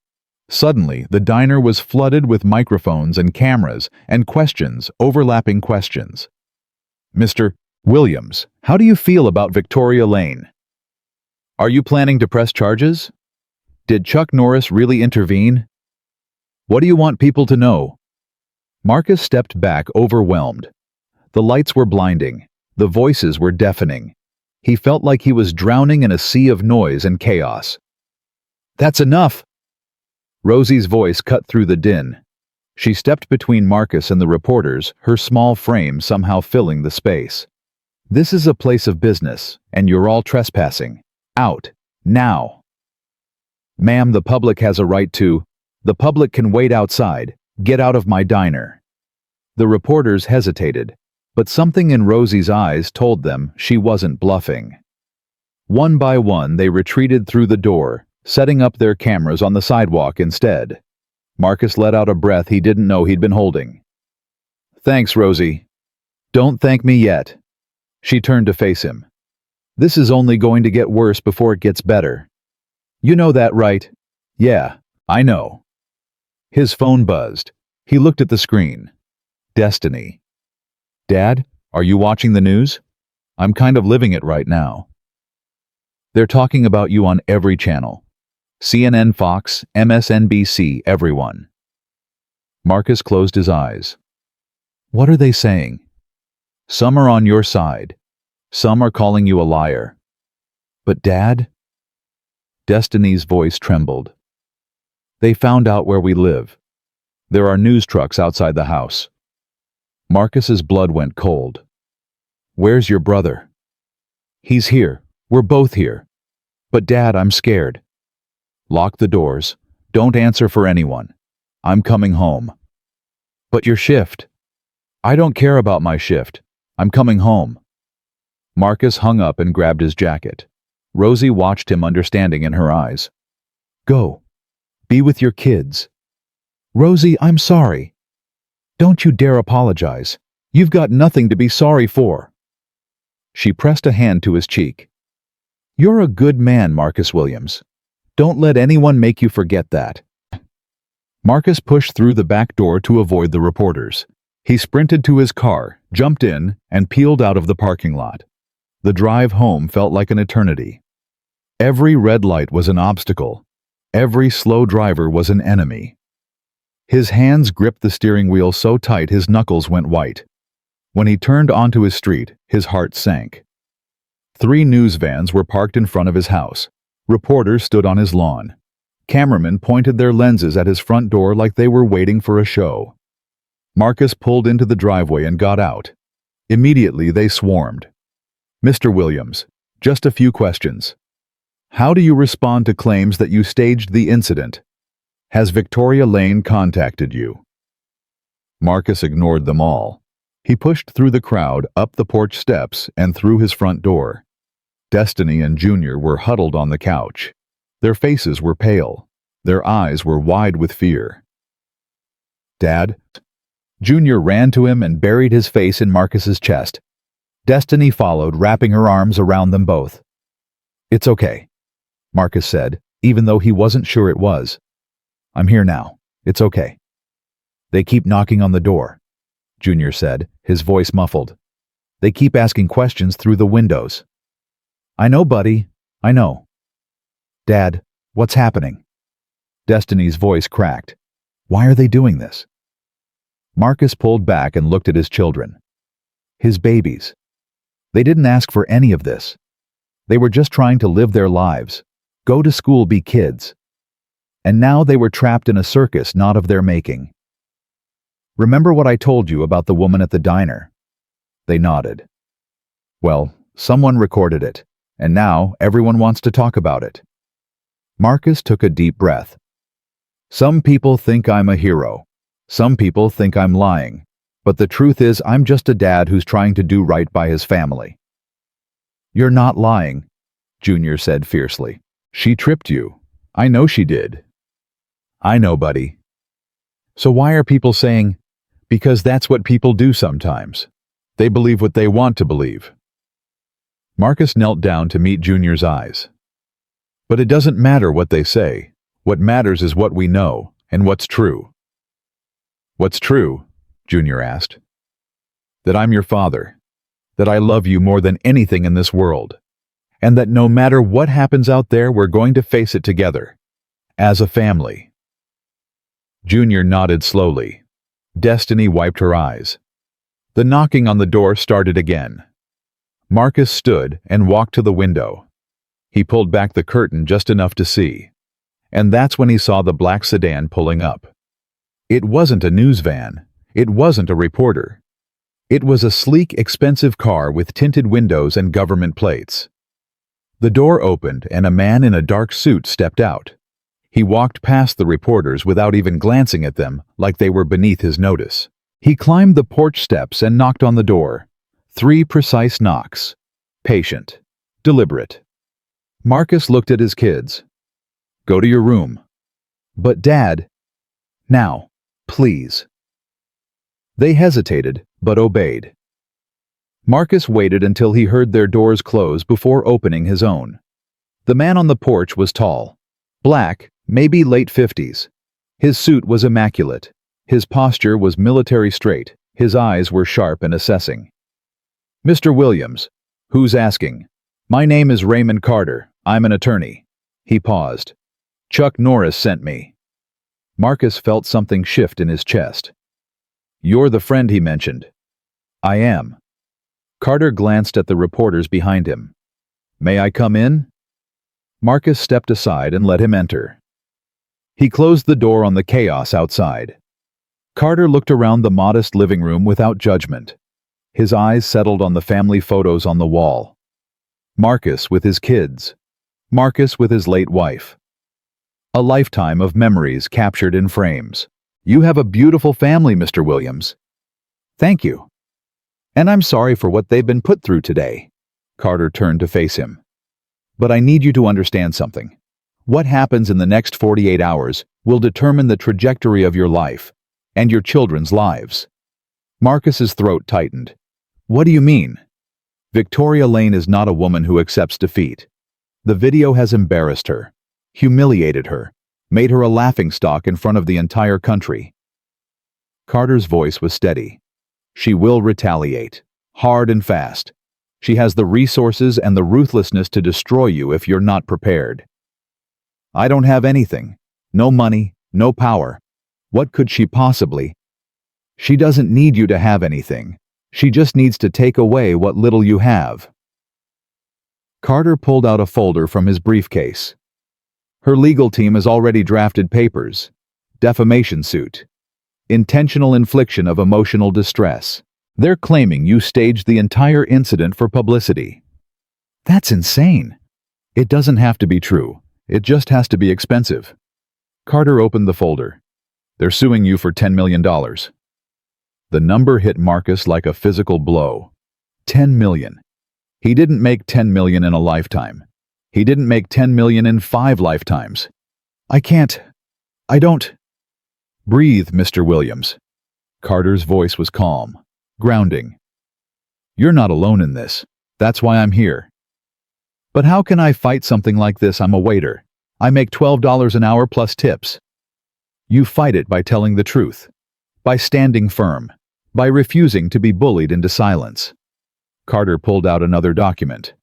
Suddenly, the diner was flooded with microphones and cameras and questions, overlapping questions. "Mr. Williams, how do you feel about Victoria Lane? Are you planning to press charges? Did Chuck Norris really intervene? What do you want people to know?" Marcus stepped back, overwhelmed. The lights were blinding. The voices were deafening. He felt like he was drowning in a sea of noise and chaos. "That's enough!" Rosie's voice cut through the din. She stepped between Marcus and the reporters, her small frame somehow filling the space. "This is a place of business, and you're all trespassing. Out. Now." "Ma'am, the public has a right to—" "The public can wait outside. Get out of my diner." The reporters hesitated, but something in Rosie's eyes told them she wasn't bluffing. One by one, they retreated through the door, setting up their cameras on the sidewalk instead. Marcus let out a breath he didn't know he'd been holding. "Thanks, Rosie." "Don't thank me yet." She turned to face him. "This is only going to get worse before it gets better. You know that, right?" "Yeah, I know." His phone buzzed. He looked at the screen. Destiny. "Dad, are you watching the news? I'm kind of living it right now. They're talking about you on every channel. CNN, Fox, MSNBC, everyone." Marcus closed his eyes. "What are they saying?" "Some are on your side. Some are calling you a liar." "But Dad?" Destiny's voice trembled. "They found out where we live. There are news trucks outside the house." Marcus's blood went cold. "Where's your brother?" "He's here. We're both here. But Dad, I'm scared." "Lock the doors. Don't answer for anyone. I'm coming home." "But your shift." "I don't care about my shift. I'm coming home." Marcus hung up and grabbed his jacket. Rosie watched him, understanding in her eyes. "Go. Be with your kids." "Rosie, I'm sorry." "Don't you dare apologize. You've got nothing to be sorry for." She pressed a hand to his cheek. "You're a good man, Marcus Williams. Don't let anyone make you forget that." Marcus pushed through the back door to avoid the reporters. He sprinted to his car, jumped in, and peeled out of the parking lot. The drive home felt like an eternity. Every red light was an obstacle. Every slow driver was an enemy. His hands gripped the steering wheel so tight his knuckles went white. When he turned onto his street, his heart sank. 3 news vans were parked in front of his house. Reporters stood on his lawn. Cameramen pointed their lenses at his front door like they were waiting for a show. Marcus pulled into the driveway and got out. Immediately they swarmed. "Mr. Williams, just a few questions. How do you respond to claims that you staged the incident? Has Victoria Lane contacted you?" Marcus ignored them all. He pushed through the crowd, up the porch steps, and through his front door. Destiny and Junior were huddled on the couch. Their faces were pale. Their eyes were wide with fear. "Dad?" Junior ran to him and buried his face in Marcus's chest. Destiny followed, wrapping her arms around them both. "It's okay," Marcus said, even though he wasn't sure it was. "I'm here now. It's okay." "They keep knocking on the door," Junior said, his voice muffled. "They keep asking questions through the windows." "I know, buddy. I know." "Dad, what's happening?" Destiny's voice cracked. "Why are they doing this?" Marcus pulled back and looked at his children. His babies. They didn't ask for any of this. They were just trying to live their lives, go to school, be kids. And now they were trapped in a circus not of their making. "Remember what I told you about the woman at the diner?" They nodded. "Well, someone recorded it, and now everyone wants to talk about it." Marcus took a deep breath. "Some people think I'm a hero. Some people think I'm lying. But the truth is, I'm just a dad who's trying to do right by his family." "You're not lying," Junior said fiercely. "She tripped you. I know she did." "I know, buddy." "So why are people saying—" "Because that's what people do sometimes. They believe what they want to believe." Marcus knelt down to meet Junior's eyes. "But it doesn't matter what they say. What matters is what we know, and what's true." "What's true?" Junior asked. "That I'm your father. That I love you more than anything in this world. And that no matter what happens out there, we're going to face it together. As a family." Junior nodded slowly. Destiny wiped her eyes. The knocking on the door started again. Marcus stood and walked to the window. He pulled back the curtain just enough to see. And that's when he saw the black sedan pulling up. It wasn't a news van. It wasn't a reporter. It was a sleek, expensive car with tinted windows and government plates. The door opened and a man in a dark suit stepped out. He walked past the reporters without even glancing at them, like they were beneath his notice. He climbed the porch steps and knocked on the door. 3 precise knocks. Patient. Deliberate. Marcus looked at his kids. "Go to your room." "But Dad..." "Now, please." They hesitated, but obeyed. Marcus waited until he heard their doors close before opening his own. The man on the porch was tall. Black, maybe late 50s. His suit was immaculate. His posture was military straight. His eyes were sharp and assessing. "Mr. Williams." "Who's asking?" "My name is Raymond Carter. I'm an attorney." He paused. "Chuck Norris sent me." Marcus felt something shift in his chest. "You're the friend he mentioned." "I am." Carter glanced at the reporters behind him. "May I come in?" Marcus stepped aside and let him enter. He closed the door on the chaos outside. Carter looked around the modest living room without judgment. His eyes settled on the family photos on the wall. Marcus with his kids. Marcus with his late wife. A lifetime of memories captured in frames. "You have a beautiful family, Mr. Williams." "Thank you. And I'm sorry for what they've been put through today." Carter turned to face him. "But I need you to understand something. What happens in the next 48 hours will determine the trajectory of your life and your children's lives." Marcus's throat tightened. "What do you mean?" "Victoria Lane is not a woman who accepts defeat. The video has embarrassed her, humiliated her, made her a laughingstock in front of the entire country." Carter's voice was steady. "She will retaliate, hard and fast. She has the resources and the ruthlessness to destroy you if you're not prepared." "I don't have anything. No money, no power. What could she possibly?" "She doesn't need you to have anything. She just needs to take away what little you have." Carter pulled out a folder from his briefcase. "Her legal team has already drafted papers. Defamation suit. Intentional infliction of emotional distress. They're claiming you staged the entire incident for publicity." "That's insane." "It doesn't have to be true. It just has to be expensive." Carter opened the folder. "They're suing you for $10 million. The number hit Marcus like a physical blow. 10 million. He didn't make 10 million in a lifetime. He didn't make 10 million in 5 lifetimes. I don't. "Breathe, Mr. Williams." Carter's voice was calm, grounding. "You're not alone in this. That's why I'm here." "But how can I fight something like this? I'm a waiter. I make $12 an hour plus tips." "You fight it by telling the truth. By standing firm. By refusing to be bullied into silence." Carter pulled out another document.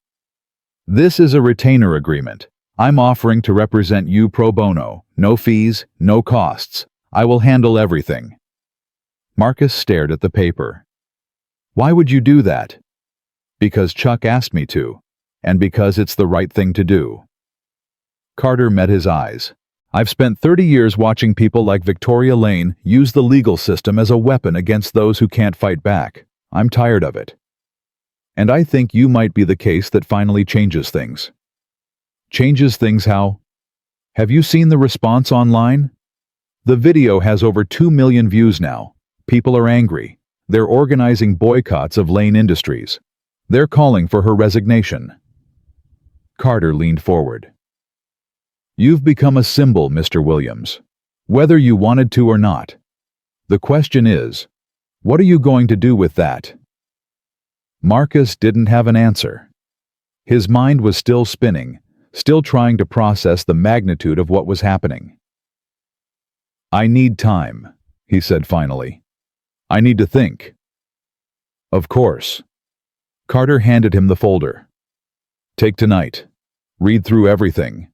"This is a retainer agreement. I'm offering to represent you pro bono. No fees, no costs. I will handle everything." Marcus stared at the paper. "Why would you do that?" "Because Chuck asked me to, and because it's the right thing to do." Carter met his eyes. "I've spent 30 years watching people like Victoria Lane use the legal system as a weapon against those who can't fight back. I'm tired of it. And I think you might be the case that finally changes things." "Changes things how?" "Have you seen the response online? The video has over 2 million views now. People are angry. They're organizing boycotts of Lane Industries. They're calling for her resignation." Carter leaned forward. "You've become a symbol, Mr. Williams, whether you wanted to or not. The question is, what are you going to do with that?" Marcus didn't have an answer. His mind was still spinning, still trying to process the magnitude of what was happening. "I need time," he said finally. "I need to think." "Of course." Carter handed him the folder. "Take tonight. Read through everything.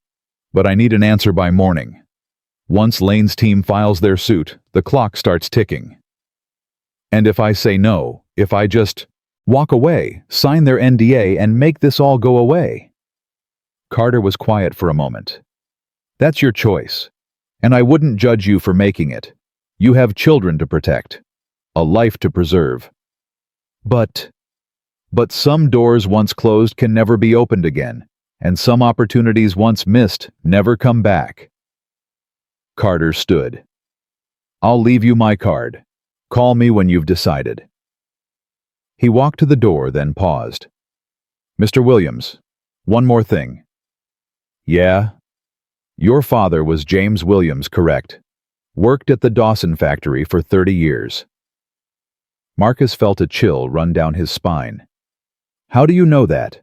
But I need an answer by morning. Once Lane's team files their suit, the clock starts ticking. And if I say no, if I just walk away, sign their NDA, and make this all go away." Carter was quiet for a moment. That's your choice. And I wouldn't judge you for making it. You have children to protect. A life to preserve. But some doors once closed can never be opened again, and some opportunities once missed never come back. Carter stood. I'll leave you my card. Call me when you've decided. He walked to the door, then paused. Mr. Williams, one more thing. Yeah? Your father was James Williams, correct? Worked at the Dawson factory for 30 years. Marcus felt a chill run down his spine. How do you know that?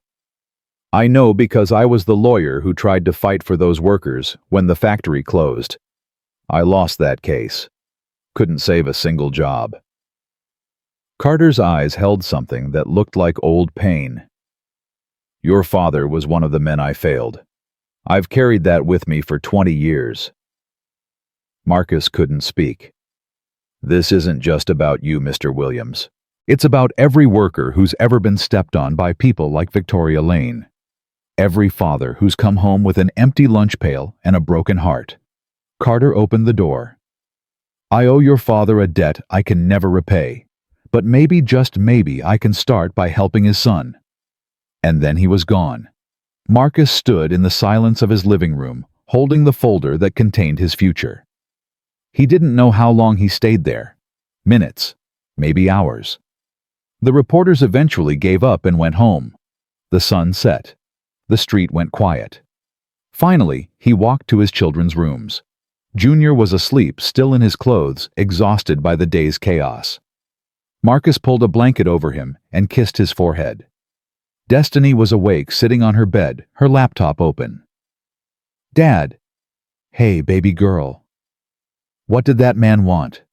I know because I was the lawyer who tried to fight for those workers when the factory closed. I lost that case. Couldn't save a single job. Carter's eyes held something that looked like old pain. Your father was one of the men I failed. I've carried that with me for 20 years. Marcus couldn't speak. This isn't just about you, Mr. Williams. It's about every worker who's ever been stepped on by people like Victoria Lane. Every father who's come home with an empty lunch pail and a broken heart. Carter opened the door. I owe your father a debt I can never repay, but maybe, just maybe, I can start by helping his son. And then he was gone. Marcus stood in the silence of his living room, holding the folder that contained his future. He didn't know how long he stayed there. Minutes, maybe hours. The reporters eventually gave up and went home. The sun set. The street went quiet. Finally, he walked to his children's rooms. Junior was asleep, still in his clothes, exhausted by the day's chaos. Marcus pulled a blanket over him and kissed his forehead. Destiny was awake, sitting on her bed, her laptop open. Dad. Hey, baby girl. What did that man want?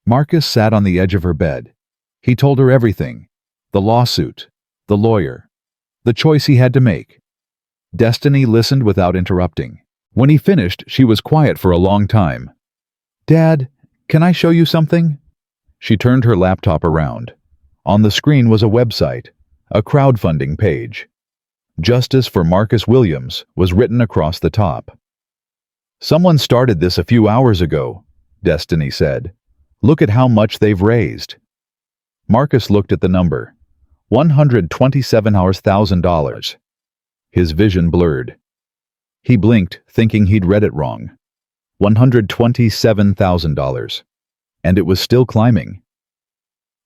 Marcus sat on the edge of her bed. He told her everything. The lawsuit. The lawyer. The choice he had to make. Destiny listened without interrupting. When he finished, she was quiet for a long time. Dad, can I show you something? She turned her laptop around. On the screen was a website, a crowdfunding page. Justice for Marcus Williams was written across the top. Someone started this a few hours ago, Destiny said. Look at how much they've raised. Marcus looked at the number. $127,000. His vision blurred. He blinked, thinking he'd read it wrong. $127,000. And it was still climbing.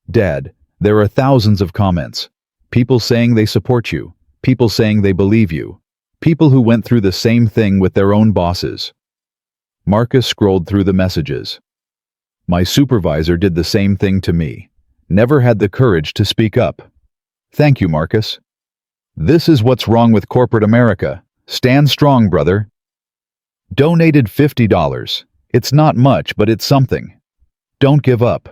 Dad, there are thousands of comments. People saying they support you. People saying they believe you. People who went through the same thing with their own bosses. Marcus scrolled through the messages. My supervisor did the same thing to me. Never had the courage to speak up. Thank you, Marcus. This is what's wrong with corporate America. Stand strong, brother. Donated $50. It's not much, but it's something. Don't give up.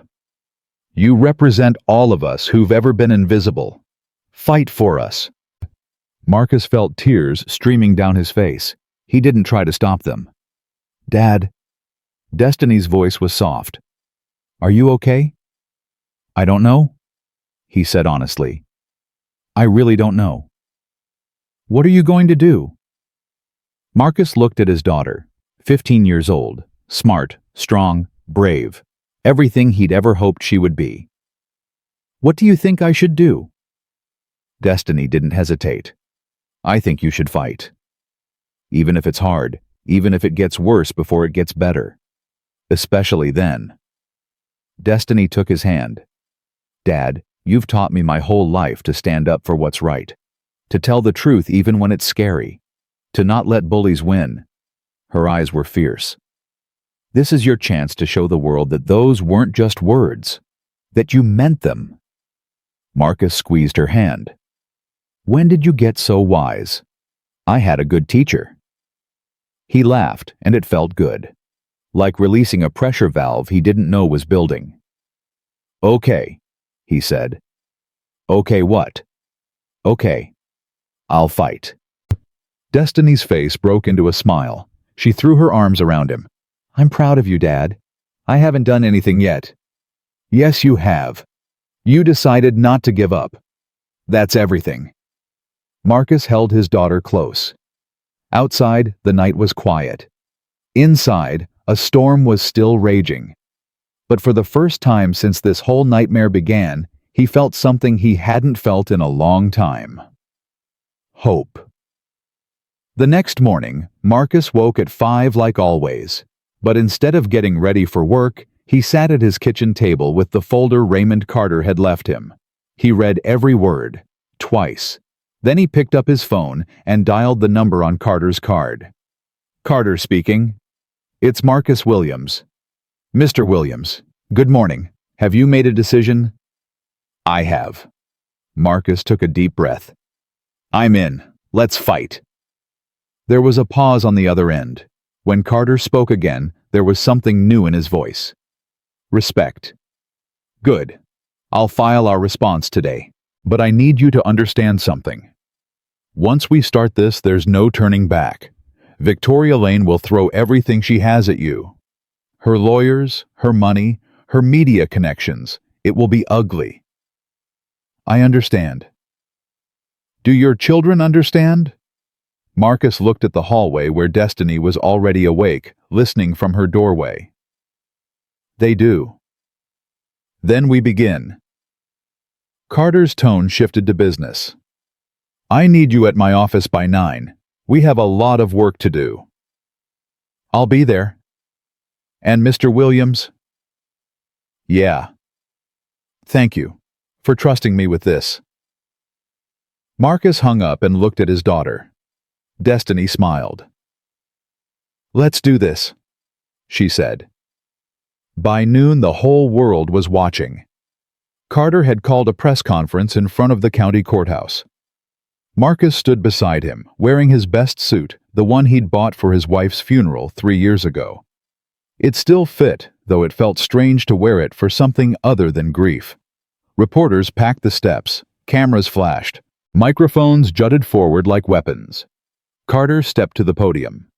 You represent all of us who've ever been invisible. Fight for us. Marcus felt tears streaming down his face. He didn't try to stop them. Dad. Destiny's voice was soft. Are you okay? I don't know, he said honestly. I really don't know. What are you going to do? Marcus looked at his daughter, 15 years old, smart, strong, brave, everything he'd ever hoped she would be. What do you think I should do? Destiny didn't hesitate. I think you should fight. Even if it's hard, even if it gets worse before it gets better. Especially then. Destiny took his hand. Dad, you've taught me my whole life to stand up for what's right. To tell the truth even when it's scary. To not let bullies win. Her eyes were fierce. This is your chance to show the world that those weren't just words. That you meant them. Marcus squeezed her hand. When did you get so wise? I had a good teacher. He laughed, and it felt good. Like releasing a pressure valve he didn't know was building. Okay, he said. Okay, what? Okay. I'll fight. Destiny's face broke into a smile. She threw her arms around him. I'm proud of you, Dad. I haven't done anything yet. Yes, you have. You decided not to give up. That's everything. Marcus held his daughter close. Outside, the night was quiet. Inside, a storm was still raging. But for the first time since this whole nightmare began, he felt something he hadn't felt in a long time. Hope. The next morning, Marcus woke at 5 like always. But instead of getting ready for work, he sat at his kitchen table with the folder Raymond Carter had left him. He read every word, twice. Then he picked up his phone and dialed the number on Carter's card. Carter speaking. It's Marcus Williams. Mr. Williams, good morning. Have you made a decision? I have. Marcus took a deep breath. I'm in. Let's fight. There was a pause on the other end. When Carter spoke again, there was something new in his voice. Respect. Good. I'll file our response today. But I need you to understand something. Once we start this, there's no turning back. Victoria Lane will throw everything she has at you. Her lawyers, her money, her media connections. It will be ugly. I understand. Do your children understand? Marcus looked at the hallway where Destiny was already awake, listening from her doorway. They do. Then we begin. Carter's tone shifted to business. I need you at my office by 9. We have a lot of work to do. I'll be there. And Mr. Williams? Yeah. Thank you for trusting me with this. Marcus hung up and looked at his daughter. Destiny smiled. Let's do this, she said. By noon, the whole world was watching. Carter had called a press conference in front of the county courthouse. Marcus stood beside him, wearing his best suit, the one he'd bought for his wife's funeral 3 years ago. It still fit, though it felt strange to wear it for something other than grief. Reporters packed the steps, cameras flashed, microphones jutted forward like weapons. Carter stepped to the podium.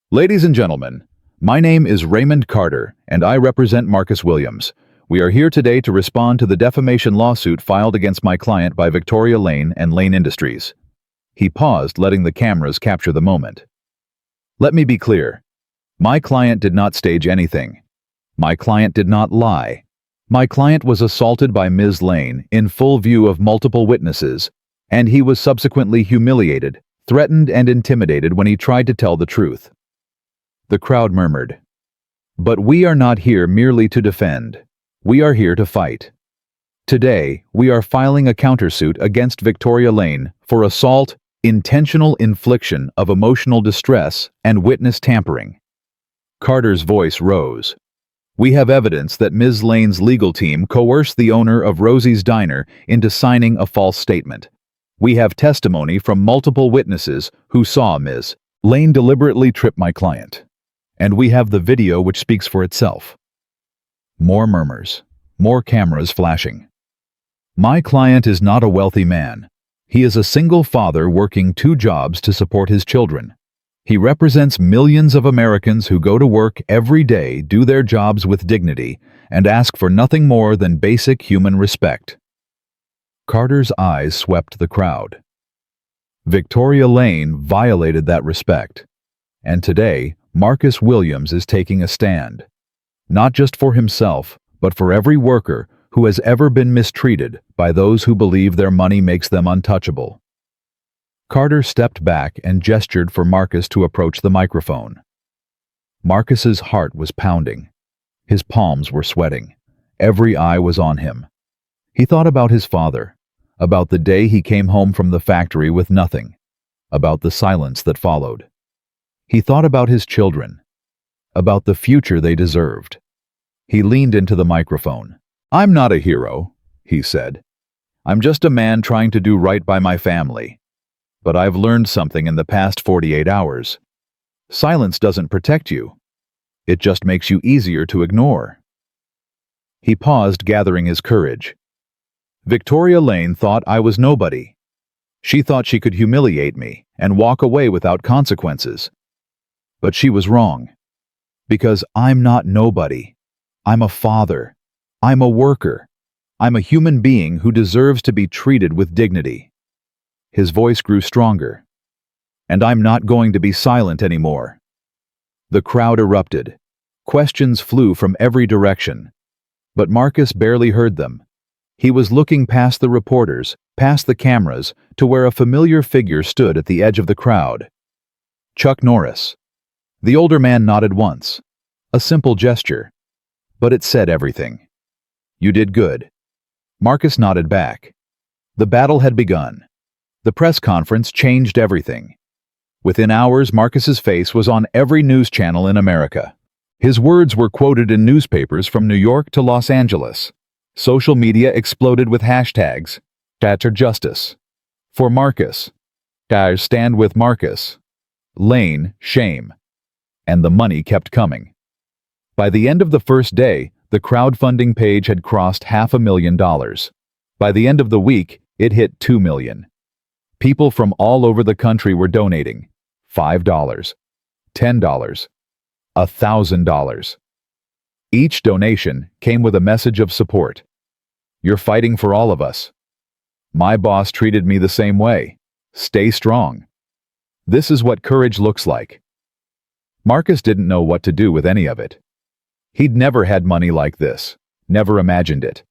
Ladies and gentlemen, my name is Raymond Carter, and I represent Marcus Williams. We are here today to respond to the defamation lawsuit filed against my client by Victoria Lane and Lane Industries. He paused, letting the cameras capture the moment. Let me be clear. My client did not stage anything. My client did not lie. My client was assaulted by Ms. Lane in full view of multiple witnesses, and he was subsequently humiliated, threatened, and intimidated when he tried to tell the truth. The crowd murmured. But we are not here merely to defend. We are here to fight. Today, we are filing a countersuit against Victoria Lane for assault, intentional infliction of emotional distress, and witness tampering. Carter's voice rose. We have evidence that Ms. Lane's legal team coerced the owner of Rosie's Diner into signing a false statement. We have testimony from multiple witnesses who saw Ms. Lane deliberately trip my client. And we have the video which speaks for itself. More murmurs, more cameras flashing. My client is not a wealthy man. He is a single father working 2 jobs to support his children. He represents millions of Americans who go to work every day, do their jobs with dignity, and ask for nothing more than basic human respect. Carter's eyes swept the crowd. Victoria Lane violated that respect. And today, Marcus Williams is taking a stand. Not just for himself, but for every worker who has ever been mistreated by those who believe their money makes them untouchable. Carter stepped back and gestured for Marcus to approach the microphone. Marcus's heart was pounding. His palms were sweating. Every eye was on him. He thought about his father, about the day he came home from the factory with nothing, about the silence that followed. He thought about his children, about the future they deserved. He leaned into the microphone. I'm not a hero, he said. I'm just a man trying to do right by my family. But I've learned something in the past 48 hours. Silence doesn't protect you. It just makes you easier to ignore. He paused, gathering his courage. Victoria Lane thought I was nobody. She thought she could humiliate me and walk away without consequences. But she was wrong. Because I'm not nobody. I'm a father. I'm a worker. I'm a human being who deserves to be treated with dignity. His voice grew stronger. And I'm not going to be silent anymore. The crowd erupted. Questions flew from every direction. But Marcus barely heard them. He was looking past the reporters, past the cameras, to where a familiar figure stood at the edge of the crowd. Chuck Norris. The older man nodded once. A simple gesture. But it said everything. "You did good." Marcus nodded back. The battle had begun. The press conference changed everything. Within hours, Marcus's face was on every news channel in America. His words were quoted in newspapers from New York to Los Angeles. Social media exploded with hashtags, #Justice. For Marcus. Stand with Marcus. Lane, shame. And the money kept coming. By the end of the first day, the crowdfunding page had crossed $500,000. By the end of the week, it hit $2 million. People from all over the country were donating. $5, $10, $1,000. Each donation came with a message of support. "You're fighting for all of us. My boss treated me the same way. Stay strong." This is what courage looks like. Marcus didn't know what to do with any of it. He'd never had money like this, never imagined it.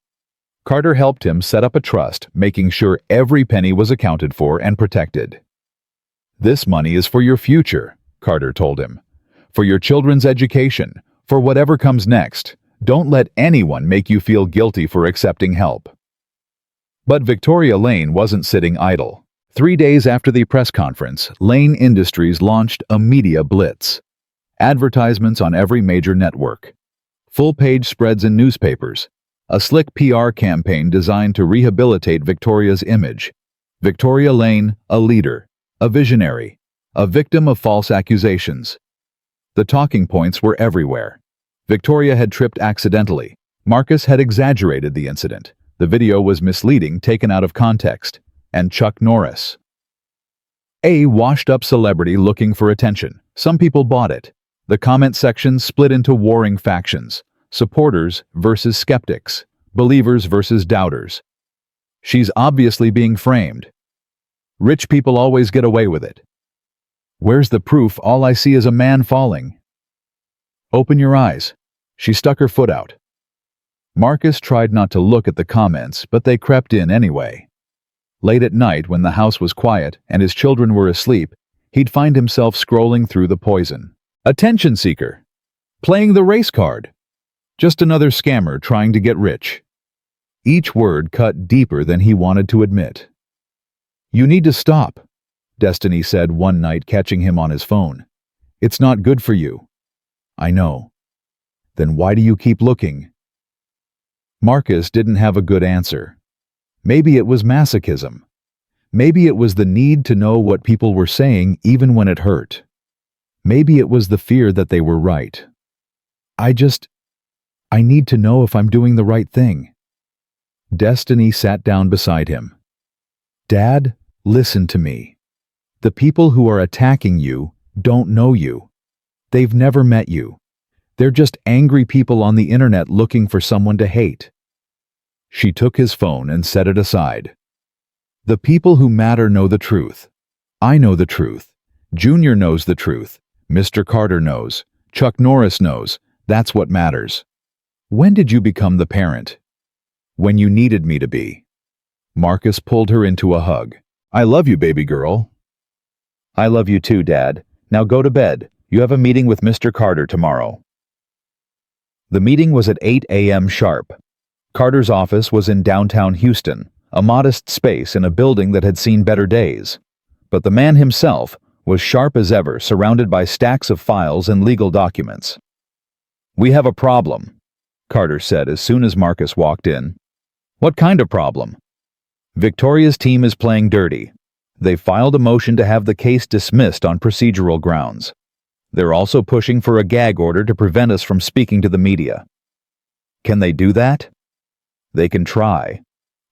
Carter helped him set up a trust, making sure every penny was accounted for and protected. "This money is for your future," Carter told him. "For your children's education, for whatever comes next. Don't let anyone make you feel guilty for accepting help." But Victoria Lane wasn't sitting idle. 3 days after the press conference, Lane Industries launched a media blitz. Advertisements on every major network. Full-page spreads in newspapers. A slick PR campaign designed to rehabilitate Victoria's image. Victoria Lane, a leader, a visionary, a victim of false accusations. The talking points were everywhere. Victoria had tripped accidentally. Marcus had exaggerated the incident. The video was misleading, taken out of context. And Chuck Norris. A washed-up celebrity looking for attention. Some people bought it. The comment section split into warring factions. Supporters versus skeptics. Believers versus doubters. She's obviously being framed. Rich people always get away with it. Where's the proof? All I see is a man falling. Open your eyes. She stuck her foot out. Marcus tried not to look at the comments, but they crept in anyway. Late at night, when the house was quiet and his children were asleep, he'd find himself scrolling through the poison. Attention seeker. Playing the race card. Just another scammer trying to get rich. Each word cut deeper than he wanted to admit. "You need to stop," Destiny said one night, catching him on his phone. "It's not good for you." "I know." "Then why do you keep looking?" Marcus didn't have a good answer. Maybe it was masochism. Maybe it was the need to know what people were saying even when it hurt. Maybe it was the fear that they were right. I need to know if I'm doing the right thing." Destiny sat down beside him. "Dad, listen to me. The people who are attacking you don't know you. They've never met you. They're just angry people on the internet looking for someone to hate." She took his phone and set it aside. "The people who matter know the truth. I know the truth. Junior knows the truth. Mr. Carter knows. Chuck Norris knows. That's what matters. When did you become the parent?" "When you needed me to be." Marcus pulled her into a hug. "I love you, baby girl." "I love you too, Dad. Now go to bed. You have a meeting with Mr. Carter tomorrow." The meeting was at 8 a.m. sharp. Carter's office was in downtown Houston, a modest space in a building that had seen better days. But the man himself was sharp as ever, surrounded by stacks of files and legal documents. "We have a problem," Carter said as soon as Marcus walked in. "What kind of problem?" "Victoria's team is playing dirty. They filed a motion to have the case dismissed on procedural grounds. They're also pushing for a gag order to prevent us from speaking to the media." "Can they do that?" "They can try.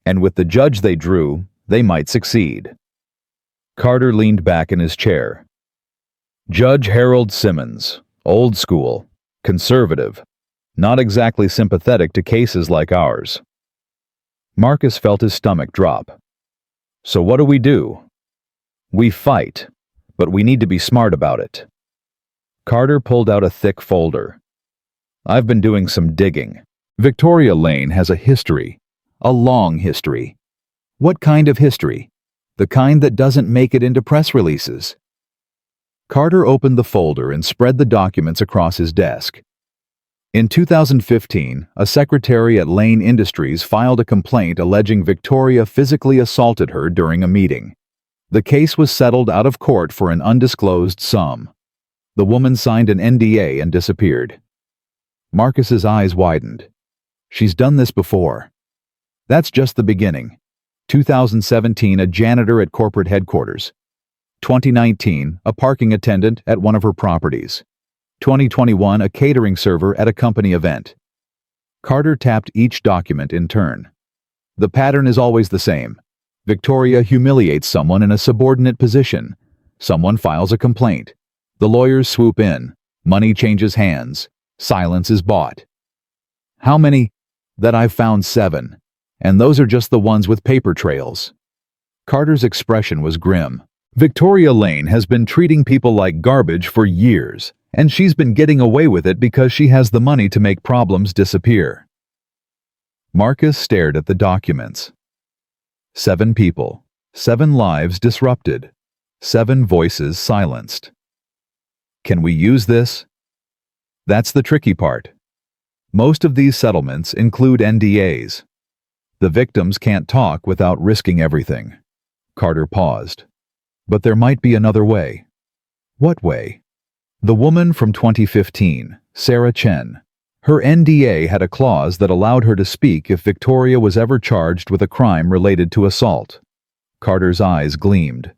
And with the judge they drew, they might succeed." Carter leaned back in his chair. "Judge Harold Simmons, old school, conservative, not exactly sympathetic to cases like ours." Marcus felt his stomach drop. "So what do? We fight, but we need to be smart about it." Carter pulled out a thick folder. I've been doing some digging. Victoria Lane has a history. A long history. What kind of history? The kind that doesn't make it into press releases. Carter opened the folder and spread the documents across his desk. In 2015, a secretary at Lane Industries filed a complaint alleging Victoria physically assaulted her during a meeting. The case was settled out of court for an undisclosed sum. The woman signed an NDA and disappeared. Marcus's eyes widened. She's done this before. That's just the beginning. 2017, a janitor at corporate headquarters. 2019, a parking attendant at one of her properties. 2021, a catering server at a company event. Carter tapped each document in turn. The pattern is always the same. Victoria humiliates someone in a subordinate position. Someone files a complaint. The lawyers swoop in. Money changes hands. Silence is bought. How many? That I've found 7. And those are just the ones with paper trails. Carter's expression was grim. Victoria Lane has been treating people like garbage for years, and she's been getting away with it because she has the money to make problems disappear. Marcus stared at the documents. 7 people, 7 lives disrupted, 7 voices silenced. Can we use this? That's the tricky part. Most of these settlements include NDAs. The victims can't talk without risking everything. Carter paused. But there might be another way. What way? The woman from 2015, Sarah Chen. Her NDA had a clause that allowed her to speak if Victoria was ever charged with a crime related to assault. Carter's eyes gleamed.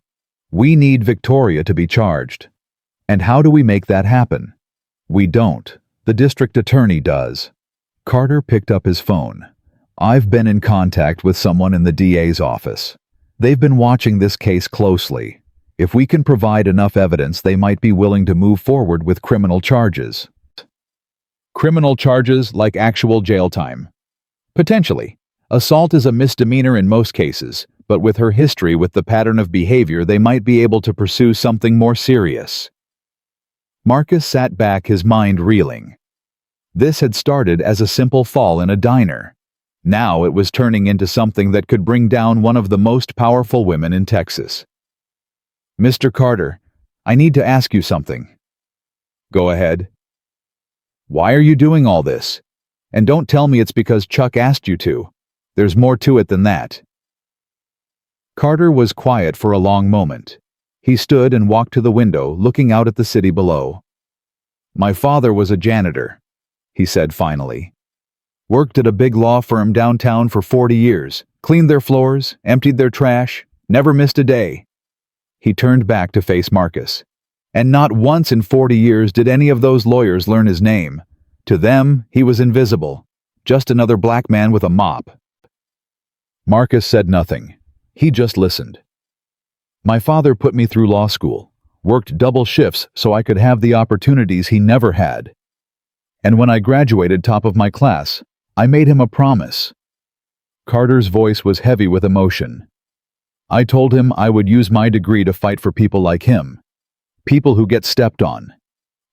We need Victoria to be charged. And how do we make that happen? We don't. The district attorney does. Carter picked up his phone. I've been in contact with someone in the DA's office. They've been watching this case closely. If we can provide enough evidence, they might be willing to move forward with criminal charges. Criminal charges like actual jail time. Potentially. Assault is a misdemeanor in most cases, but with her history with the pattern of behavior, they might be able to pursue something more serious. Marcus sat back, his mind reeling. This had started as a simple fall in a diner. Now it was turning into something that could bring down one of the most powerful women in Texas. Mr. Carter, I need to ask you something. Go ahead. Why are you doing all this? And don't tell me it's because Chuck asked you to. There's more to it than that. Carter was quiet for a long moment. He stood and walked to the window, looking out at the city below. My father was a janitor, he said finally. Worked at a big law firm downtown for 40 years, cleaned their floors, emptied their trash, never missed a day. He turned back to face Marcus. And not once in 40 years did any of those lawyers learn his name. To them, he was invisible, just another black man with a mop. Marcus said nothing. He just listened. My father put me through law school, worked double shifts so I could have the opportunities he never had. And when I graduated top of my class, I made him a promise. Carter's voice was heavy with emotion. I told him I would use my degree to fight for people like him. People who get stepped on.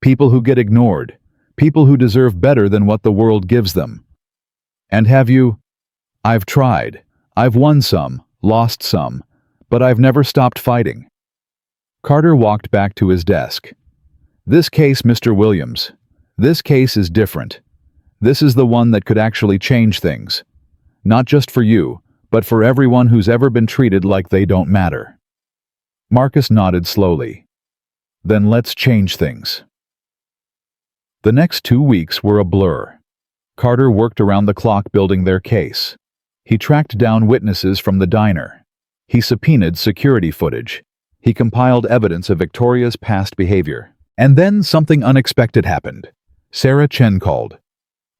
People who get ignored. People who deserve better than what the world gives them. And have you? I've tried. I've won some, lost some, but I've never stopped fighting. Carter walked back to his desk. This case, Mr. Williams, this case is different. This is the one that could actually change things. Not just for you, but for everyone who's ever been treated like they don't matter. Marcus nodded slowly. Then let's change things. The next 2 weeks were a blur. Carter worked around the clock building their case. He tracked down witnesses from the diner. He subpoenaed security footage. He compiled evidence of Victoria's past behavior. And then something unexpected happened. Sarah Chen called.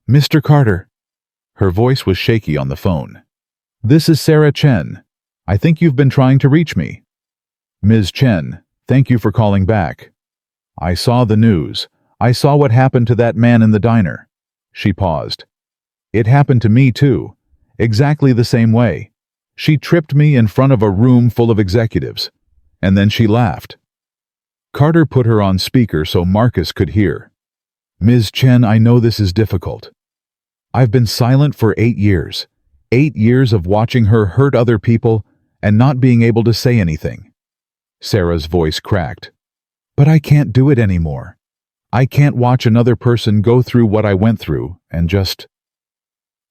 Mr. Carter. Her voice was shaky on the phone. This is Sarah Chen. I think you've been trying to reach me. Ms. Chen, thank you for calling back. I saw the news. I saw what happened to that man in the diner. She paused. It happened to me too. Exactly the same way. She tripped me in front of a room full of executives. And then she laughed. Carter put her on speaker so Marcus could hear. Ms. Chen, I know this is difficult. I've been silent for 8 years. 8 years of watching her hurt other people and not being able to say anything. Sarah's voice cracked. But I can't do it anymore. I can't watch another person go through what I went through and just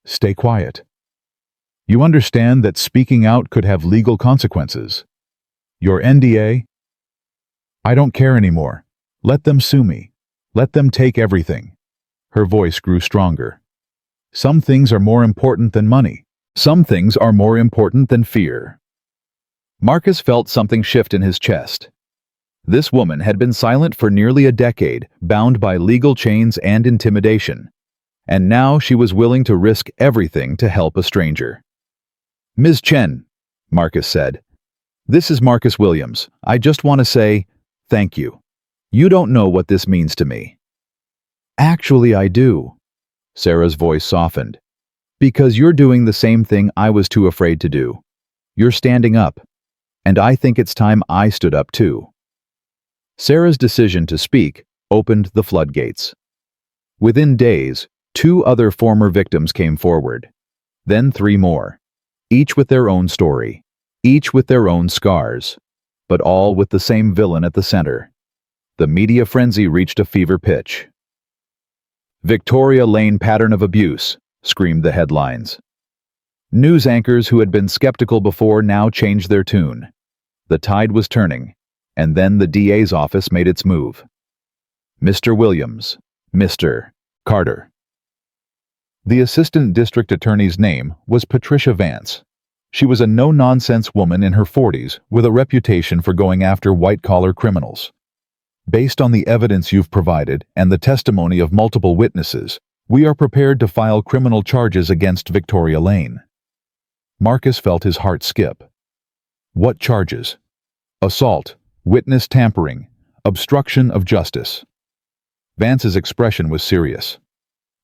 stay quiet. You understand that speaking out could have legal consequences. Your NDA? I don't care anymore. Let them sue me. Let them take everything. Her voice grew stronger. Some things are more important than money. Some things are more important than fear. Marcus felt something shift in his chest. This woman had been silent for nearly a decade, bound by legal chains and intimidation. And now she was willing to risk everything to help a stranger. Ms. Chen, Marcus said, this is Marcus Williams. I just want to say thank you. You don't know what this means to me. Actually, I do. Sarah's voice softened. Because you're doing the same thing I was too afraid to do. You're standing up. And I think it's time I stood up too. Sarah's decision to speak opened the floodgates. Within days, 2 other former victims came forward. Then 3 more. Each with their own story. Each with their own scars. But all with the same villain at the center. The media frenzy reached a fever pitch. Victoria Lane pattern of abuse, screamed the headlines. News anchors who had been skeptical before now changed their tune. The tide was turning, and then the DA's office made its move. Mr. Williams, Mr. Carter. The assistant district attorney's name was Patricia Vance. She was a no-nonsense woman in her 40s with a reputation for going after white-collar criminals. Based on the evidence you've provided and the testimony of multiple witnesses, we are prepared to file criminal charges against Victoria Lane. Marcus felt his heart skip. What charges? Assault, witness tampering, obstruction of justice. Vance's expression was serious.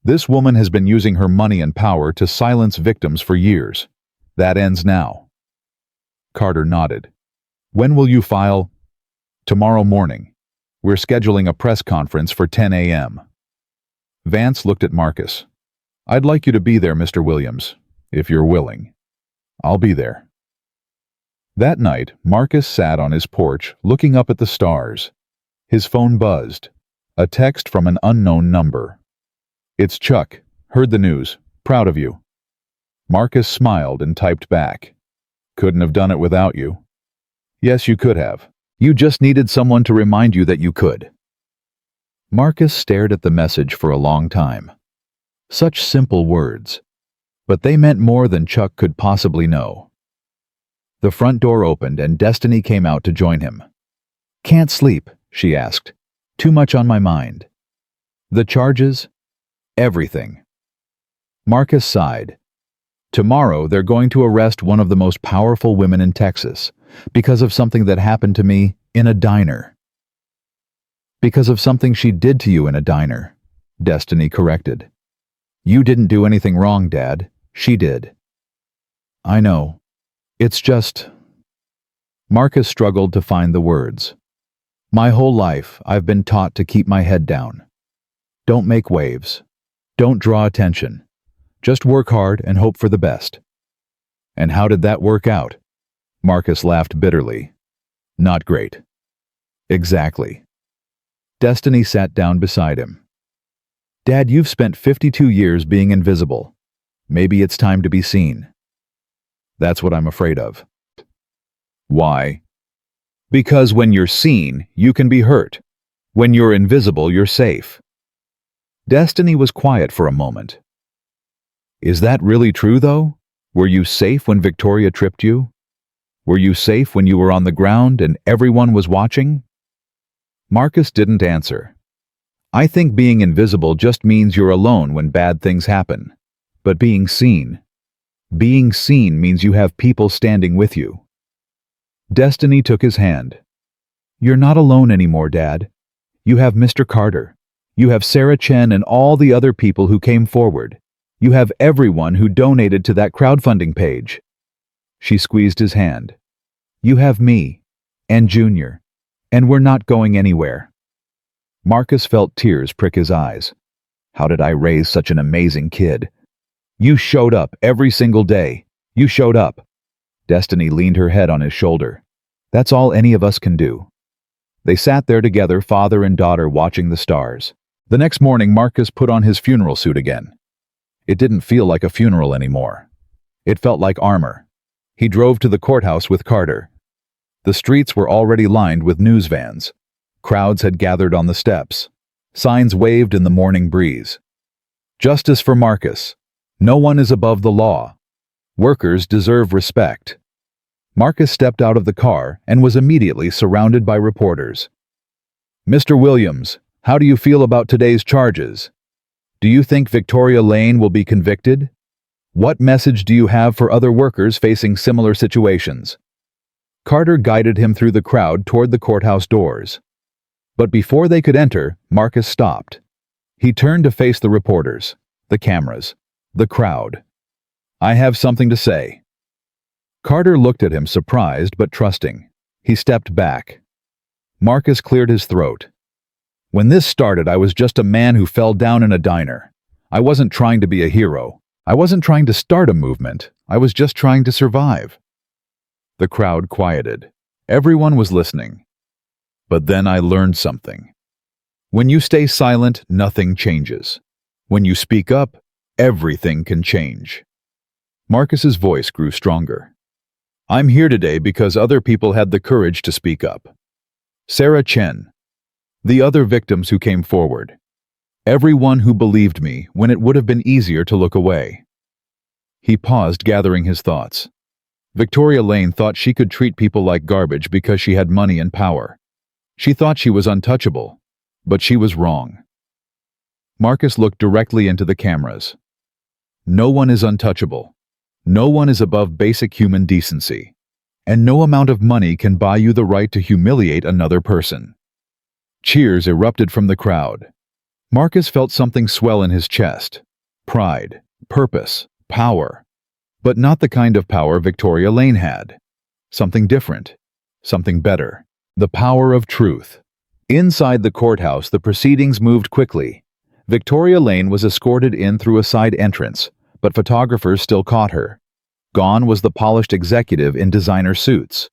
This woman has been using her money and power to silence victims for years. That ends now. Carter nodded. When will you file? Tomorrow morning. We're scheduling a press conference for 10 a.m. Vance looked at Marcus. I'd like you to be there, Mr. Williams, if you're willing. I'll be there. That night, Marcus sat on his porch looking up at the stars. His phone buzzed. A text from an unknown number. It's Chuck. Heard the news. Proud of you. Marcus smiled and typed back. Couldn't have done it without you. Yes, you could have. You just needed someone to remind you that you could. Marcus stared at the message for a long time. Such simple words. But they meant more than Chuck could possibly know. The front door opened and Destiny came out to join him. Can't sleep, she asked. Too much on my mind. The charges? Everything. Marcus sighed. Tomorrow they're going to arrest one of the most powerful women in Texas because of something that happened to me in a diner. Because of something she did to you in a diner, Destiny corrected. You didn't do anything wrong, Dad. She did. I know. It's just... Marcus struggled to find the words. My whole life, I've been taught to keep my head down. Don't make waves. Don't draw attention. Just work hard and hope for the best. And how did that work out? Marcus laughed bitterly. Not great. Exactly. Destiny sat down beside him. Dad, you've spent 52 years being invisible. Maybe it's time to be seen. That's what I'm afraid of. Why? Because when you're seen, you can be hurt. When you're invisible, you're safe. Destiny was quiet for a moment. Is that really true, though? Were you safe when Victoria tripped you? Were you safe when you were on the ground and everyone was watching? Marcus didn't answer. I think being invisible just means you're alone when bad things happen. But being seen means you have people standing with you. Destiny took his hand. You're not alone anymore, Dad. You have Mr. Carter. You have Sarah Chen and all the other people who came forward. You have everyone who donated to that crowdfunding page. She squeezed his hand. You have me, and Junior, And we're not going anywhere. Marcus felt tears prick his eyes. How did I raise such an amazing kid? You showed up every single day. You showed up. Destiny leaned her head on his shoulder. That's all any of us can do. They sat there together, father and daughter, watching the stars. The next morning, Marcus put on his funeral suit again. It didn't feel like a funeral anymore. It felt like armor. He drove to the courthouse with Carter. The streets were already lined with news vans. Crowds had gathered on the steps. Signs waved in the morning breeze. Justice for Marcus. No one is above the law. Workers deserve respect. Marcus stepped out of the car and was immediately surrounded by reporters. Mr. Williams, how do you feel about today's charges? Do you think Victoria Lane will be convicted? What message do you have for other workers facing similar situations? Carter guided him through the crowd toward the courthouse doors. But before they could enter, Marcus stopped. He turned to face the reporters, the cameras, the crowd. I have something to say. Carter looked at him, surprised but trusting. He stepped back. Marcus cleared his throat. When this started, I was just a man who fell down in a diner. I wasn't trying to be a hero. I wasn't trying to start a movement. I was just trying to survive. The crowd quieted. Everyone was listening. But then I learned something. When you stay silent, nothing changes. When you speak up, everything can change. Marcus's voice grew stronger. I'm here today because other people had the courage to speak up. Sarah Chen. The other victims who came forward. Everyone who believed me when it would have been easier to look away. He paused, gathering his thoughts. Victoria Lane thought she could treat people like garbage because she had money and power. She thought she was untouchable, but she was wrong. Marcus looked directly into the cameras. No one is untouchable. No one is above basic human decency. And no amount of money can buy you the right to humiliate another person. Cheers erupted from the crowd. Marcus felt something swell in his chest. Pride, purpose, power. But not the kind of power Victoria Lane had. Something different. Something better. The power of truth. Inside the courthouse, the proceedings moved quickly. Victoria Lane was escorted in through a side entrance, but photographers still caught her. Gone was the polished executive in designer suits.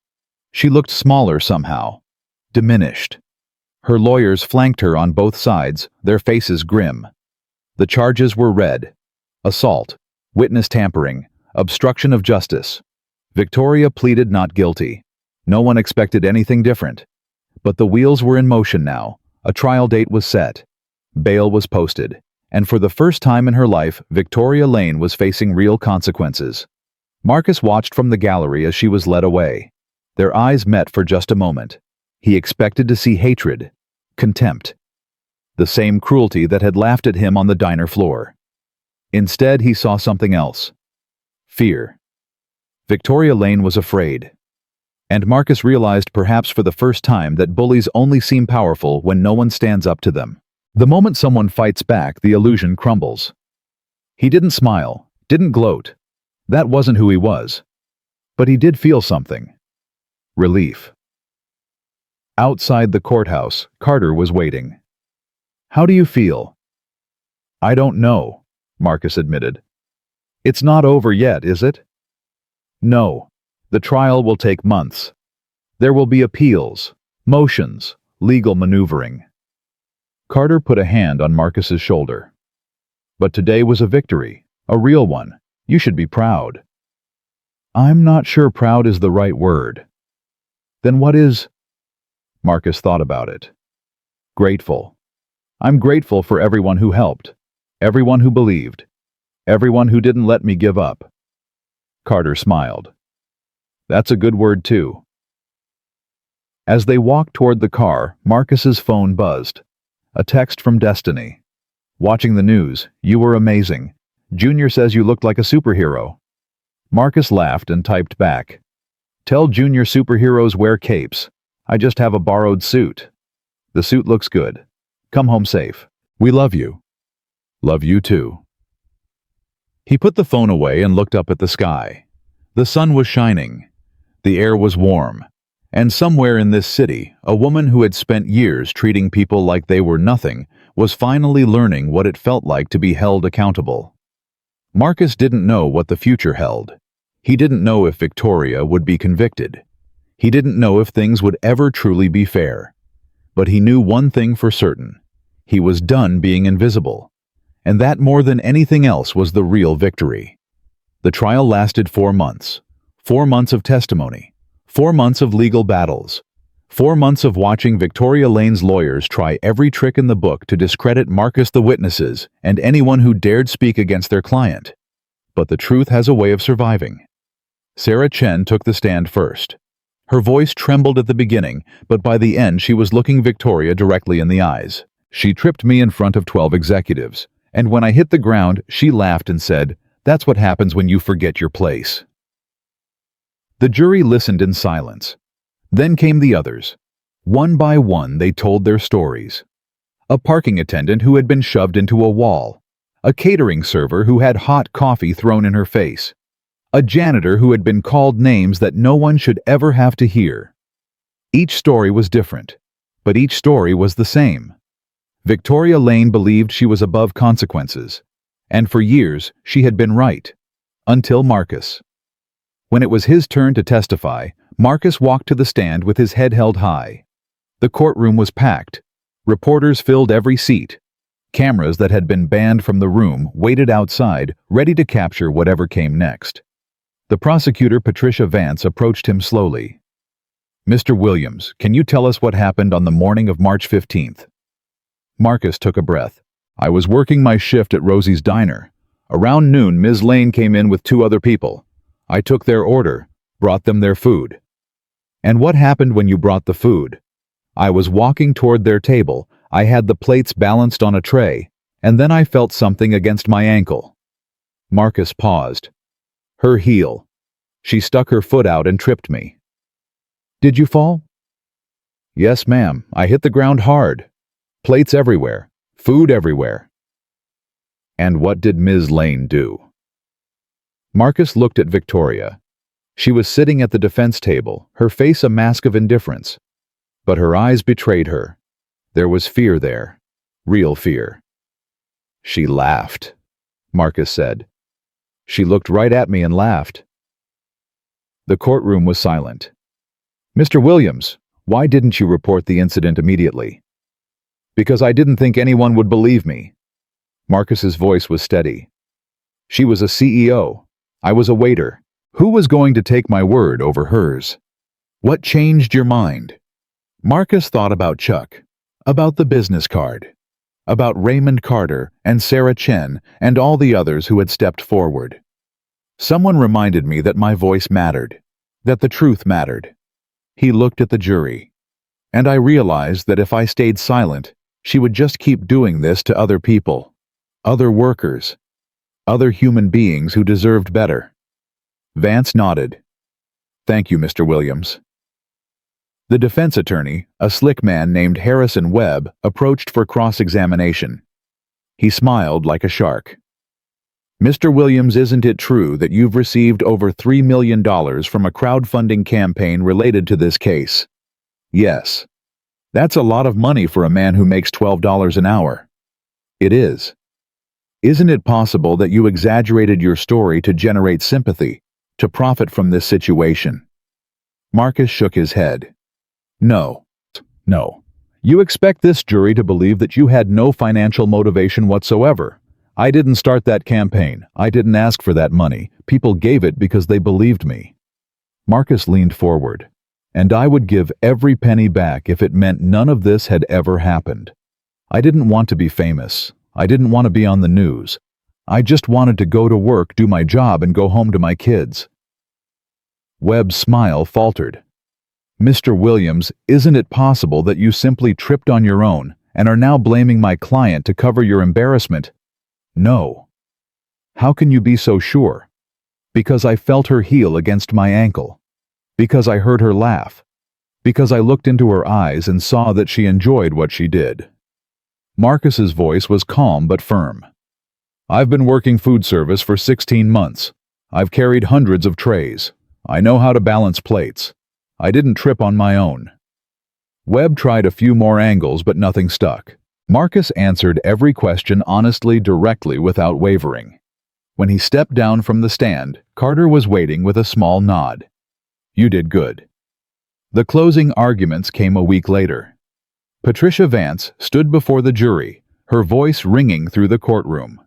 She looked smaller somehow. Diminished. Her lawyers flanked her on both sides, their faces grim. The charges were read. Assault, witness tampering, obstruction of justice. Victoria pleaded not guilty. No one expected anything different. But the wheels were in motion now. A trial date was set. Bail was posted. And for the first time in her life, Victoria Lane was facing real consequences. Marcus watched from the gallery as she was led away. Their eyes met for just a moment. He expected to see hatred, contempt, the same cruelty that had laughed at him on the diner floor. Instead, he saw something else. Fear. Victoria Lane was afraid. And Marcus realized, perhaps for the first time, that bullies only seem powerful when no one stands up to them. The moment someone fights back, the illusion crumbles. He didn't smile, didn't gloat. That wasn't who he was. But he did feel something. Relief. Outside the courthouse, Carter was waiting. How do you feel? I don't know, Marcus admitted. It's not over yet, is it? No. The trial will take months. There will be appeals, motions, legal maneuvering. Carter put a hand on Marcus's shoulder. But today was a victory, a real one. You should be proud. I'm not sure proud is the right word. Then what is? Marcus thought about it. Grateful. I'm grateful for everyone who helped, everyone who believed, everyone who didn't let me give up. Carter smiled. That's a good word too. As they walked toward the car, Marcus's phone buzzed. A text from Destiny. Watching the news, you were amazing. Junior says you looked like a superhero. Marcus laughed and typed back. Tell Junior superheroes wear capes. I just have a borrowed suit. The suit looks good. Come home safe. We love you. Love you too. He put the phone away and looked up at the sky. The sun was shining. The air was warm. And somewhere in this city, a woman who had spent years treating people like they were nothing was finally learning what it felt like to be held accountable. Marcus didn't know what the future held. He didn't know if Victoria would be convicted. He didn't know if things would ever truly be fair. But he knew one thing for certain. He was done being invisible. And that more than anything else was the real victory. The trial lasted 4 months. 4 months of testimony. 4 months of legal battles. 4 months of watching Victoria Lane's lawyers try every trick in the book to discredit Marcus, the witnesses, and anyone who dared speak against their client. But the truth has a way of surviving. Sarah Chen took the stand first. Her voice trembled at the beginning, but by the end she was looking Victoria directly in the eyes. She tripped me in front of 12 executives, and when I hit the ground, she laughed and said, "That's what happens when you forget your place." The jury listened in silence. Then came the others. One by one they told their stories. A parking attendant who had been shoved into a wall. A catering server who had hot coffee thrown in her face. A janitor who had been called names that no one should ever have to hear. Each story was different, but each story was the same. Victoria Lane believed she was above consequences, and for years she had been right. Until Marcus. When it was his turn to testify, Marcus walked to the stand with his head held high. The courtroom was packed. Reporters filled every seat. Cameras that had been banned from the room waited outside, ready to capture whatever came next. The prosecutor, Patricia Vance, approached him slowly. "Mr. Williams, can you tell us what happened on the morning of March 15th? Marcus took a breath. "I was working my shift at Rosie's Diner. Around noon, Ms. Lane came in with 2 other people. I took their order, brought them their food." "And what happened when you brought the food?" "I was walking toward their table. I had the plates balanced on a tray, and then I felt something against my ankle." Marcus paused. "Her heel. She stuck her foot out and tripped me." "Did you fall?" "Yes, ma'am. I hit the ground hard. Plates everywhere. Food everywhere." "And what did Ms. Lane do?" Marcus looked at Victoria. She was sitting at the defense table, her face a mask of indifference. But her eyes betrayed her. There was fear there. Real fear. "She laughed," Marcus said. "She looked right at me and laughed." The courtroom was silent. "Mr. Williams, why didn't you report the incident immediately?" "Because I didn't think anyone would believe me." Marcus's voice was steady. "She was a CEO. I was a waiter. Who was going to take my word over hers? What changed your mind?" Marcus thought about Chuck, about the business card, about Raymond Carter and Sarah Chen and all the others who had stepped forward. "Someone reminded me that my voice mattered, that the truth mattered." He looked at the jury. "And I realized that if I stayed silent, she would just keep doing this to other people, other workers, other human beings who deserved better." Vance nodded. "Thank you, Mr. Williams." The defense attorney, a slick man named Harrison Webb, approached for cross-examination. He smiled like a shark. "Mr. Williams, isn't it true that you've received over $3 million from a crowdfunding campaign related to this case?" "Yes." "That's a lot of money for a man who makes $12 an hour." "It is." "Isn't it possible that you exaggerated your story to generate sympathy, to profit from this situation?" Marcus shook his head. "No. No. You expect this jury to believe that you had no financial motivation whatsoever. I didn't start that campaign. I didn't ask for that money. People gave it because they believed me." Marcus leaned forward. "And I would give every penny back if it meant none of this had ever happened. I didn't want to be famous. I didn't want to be on the news. I just wanted to go to work, do my job, and go home to my kids." Webb's smile faltered. "Mr. Williams, isn't it possible that you simply tripped on your own and are now blaming my client to cover your embarrassment?" "No." "How can you be so sure?" "Because I felt her heel against my ankle. Because I heard her laugh. Because I looked into her eyes and saw that she enjoyed what she did." Marcus's voice was calm but firm. "I've been working food service for 16 months. I've carried hundreds of trays. I know how to balance plates. I didn't trip on my own. Webb tried a few more angles, but nothing stuck. Marcus answered every question honestly, directly, without wavering. When he stepped down from the stand, Carter was waiting with a small nod. You did good. The closing arguments came a week later. Patricia Vance stood before the jury, her voice ringing through the courtroom.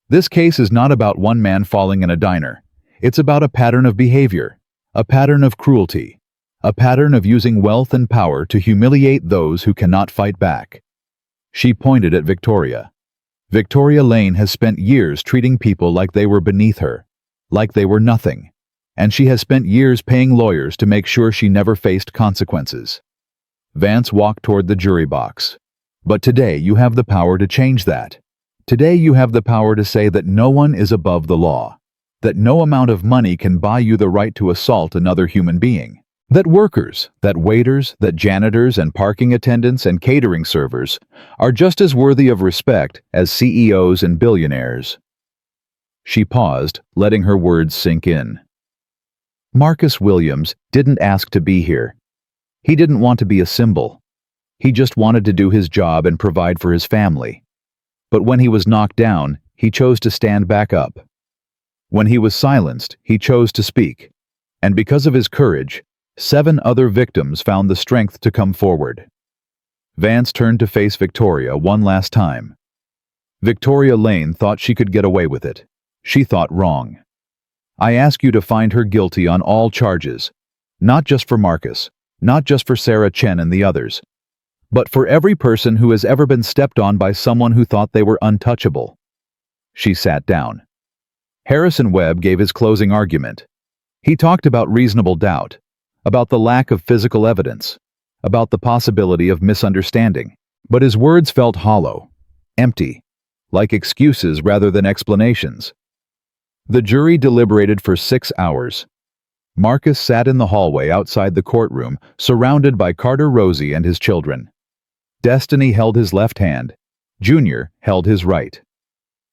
This case is not about one man falling in a diner. It's about a pattern of behavior, a pattern of cruelty, a pattern of using wealth and power to humiliate those who cannot fight back. She pointed at Victoria. Victoria Lane has spent years treating people like they were beneath her, like they were nothing, and she has spent years paying lawyers to make sure she never faced consequences. Vance walked toward the jury box. But today you have the power to change that. Today you have the power to say that no one is above the law, that no amount of money can buy you the right to assault another human being. That workers, that waiters, that janitors and parking attendants and catering servers are just as worthy of respect as CEOs and billionaires. She paused, letting her words sink in. Marcus Williams didn't ask to be here. He didn't want to be a symbol. He just wanted to do his job and provide for his family. But when he was knocked down, he chose to stand back up. When he was silenced, he chose to speak. And because of his courage, 7 other victims found the strength to come forward. Vance turned to face Victoria one last time. Victoria Lane thought she could get away with it. She thought wrong. I ask you to find her guilty on all charges, not just for Marcus, not just for Sarah Chen and the others, but for every person who has ever been stepped on by someone who thought they were untouchable. She sat down. Harrison Webb gave his closing argument. He talked about reasonable doubt, about the lack of physical evidence, about the possibility of misunderstanding. But his words felt hollow, empty, like excuses rather than explanations. The jury deliberated for 6 hours. Marcus sat in the hallway outside the courtroom, surrounded by Carter Rosie and his children. Destiny held his left hand. Junior held his right.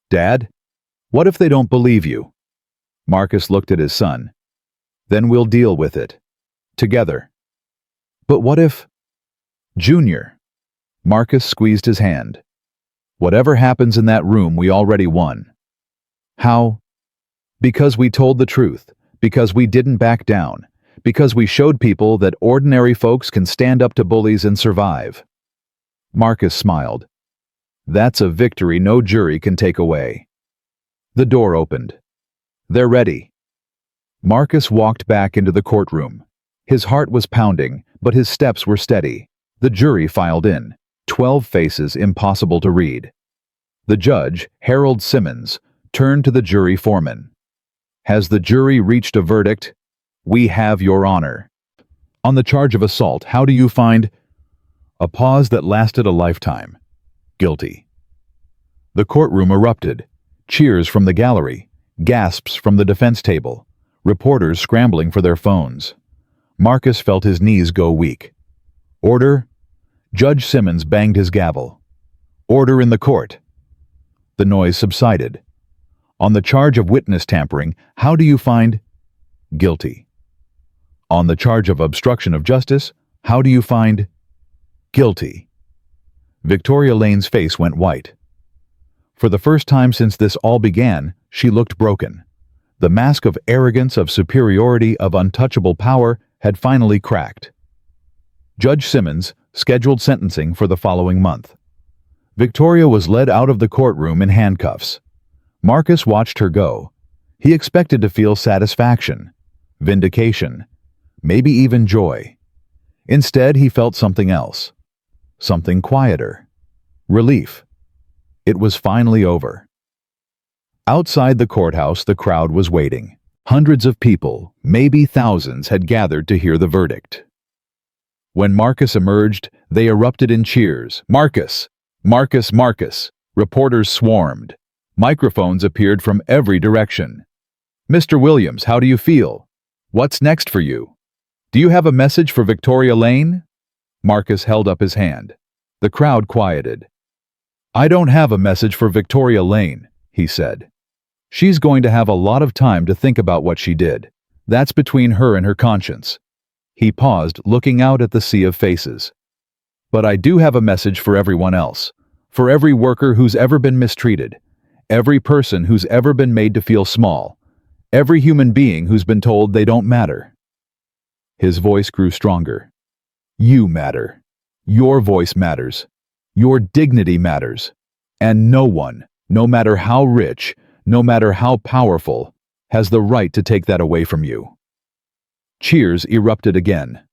Dad, what if they don't believe you? Marcus looked at his son. Then we'll deal with it. Together. But what if... Junior. Marcus squeezed his hand. Whatever happens in that room, we already won. How? Because we told the truth, because we didn't back down, because we showed people that ordinary folks can stand up to bullies and survive. Marcus smiled. That's a victory no jury can take away. The door opened. They're ready. Marcus walked back into the courtroom. His heart was pounding, but his steps were steady. The jury filed in, 12 faces impossible to read. The judge, Harold Simmons, turned to the jury foreman. Has the jury reached a verdict? We have, Your Honor. On the charge of assault, how do you find... A pause that lasted a lifetime. Guilty. The courtroom erupted. Cheers from the gallery, gasps from the defense table, reporters scrambling for their phones. Marcus felt his knees go weak. Order? Judge Simmons banged his gavel. Order in the court. The noise subsided. On the charge of witness tampering, how do you find... Guilty. On the charge of obstruction of justice, how do you find... Guilty. Victoria Lane's face went white. For the first time since this all began, she looked broken. The mask of arrogance, of superiority, of untouchable power had finally cracked. Judge Simmons scheduled sentencing for the following month. Victoria was led out of the courtroom in handcuffs. Marcus watched her go. He expected to feel satisfaction, vindication, maybe even joy. Instead, he felt something else. Something quieter. Relief. It was finally over. Outside the courthouse, the crowd was waiting. Hundreds of people, maybe thousands, had gathered to hear the verdict. When Marcus emerged, they erupted in cheers. Marcus! Marcus! Marcus! Reporters swarmed. Microphones appeared from every direction. Mr. Williams, how do you feel? What's next for you? Do you have a message for Victoria Lane? Marcus held up his hand. The crowd quieted. I don't have a message for Victoria Lane, he said. She's going to have a lot of time to think about what she did. That's between her and her conscience. He paused, looking out at the sea of faces. But I do have a message for everyone else. For every worker who's ever been mistreated. Every person who's ever been made to feel small. Every human being who's been told they don't matter. His voice grew stronger. You matter. Your voice matters. Your dignity matters. And no one, no matter how rich, no matter how powerful, has the right to take that away from you. Cheers erupted again.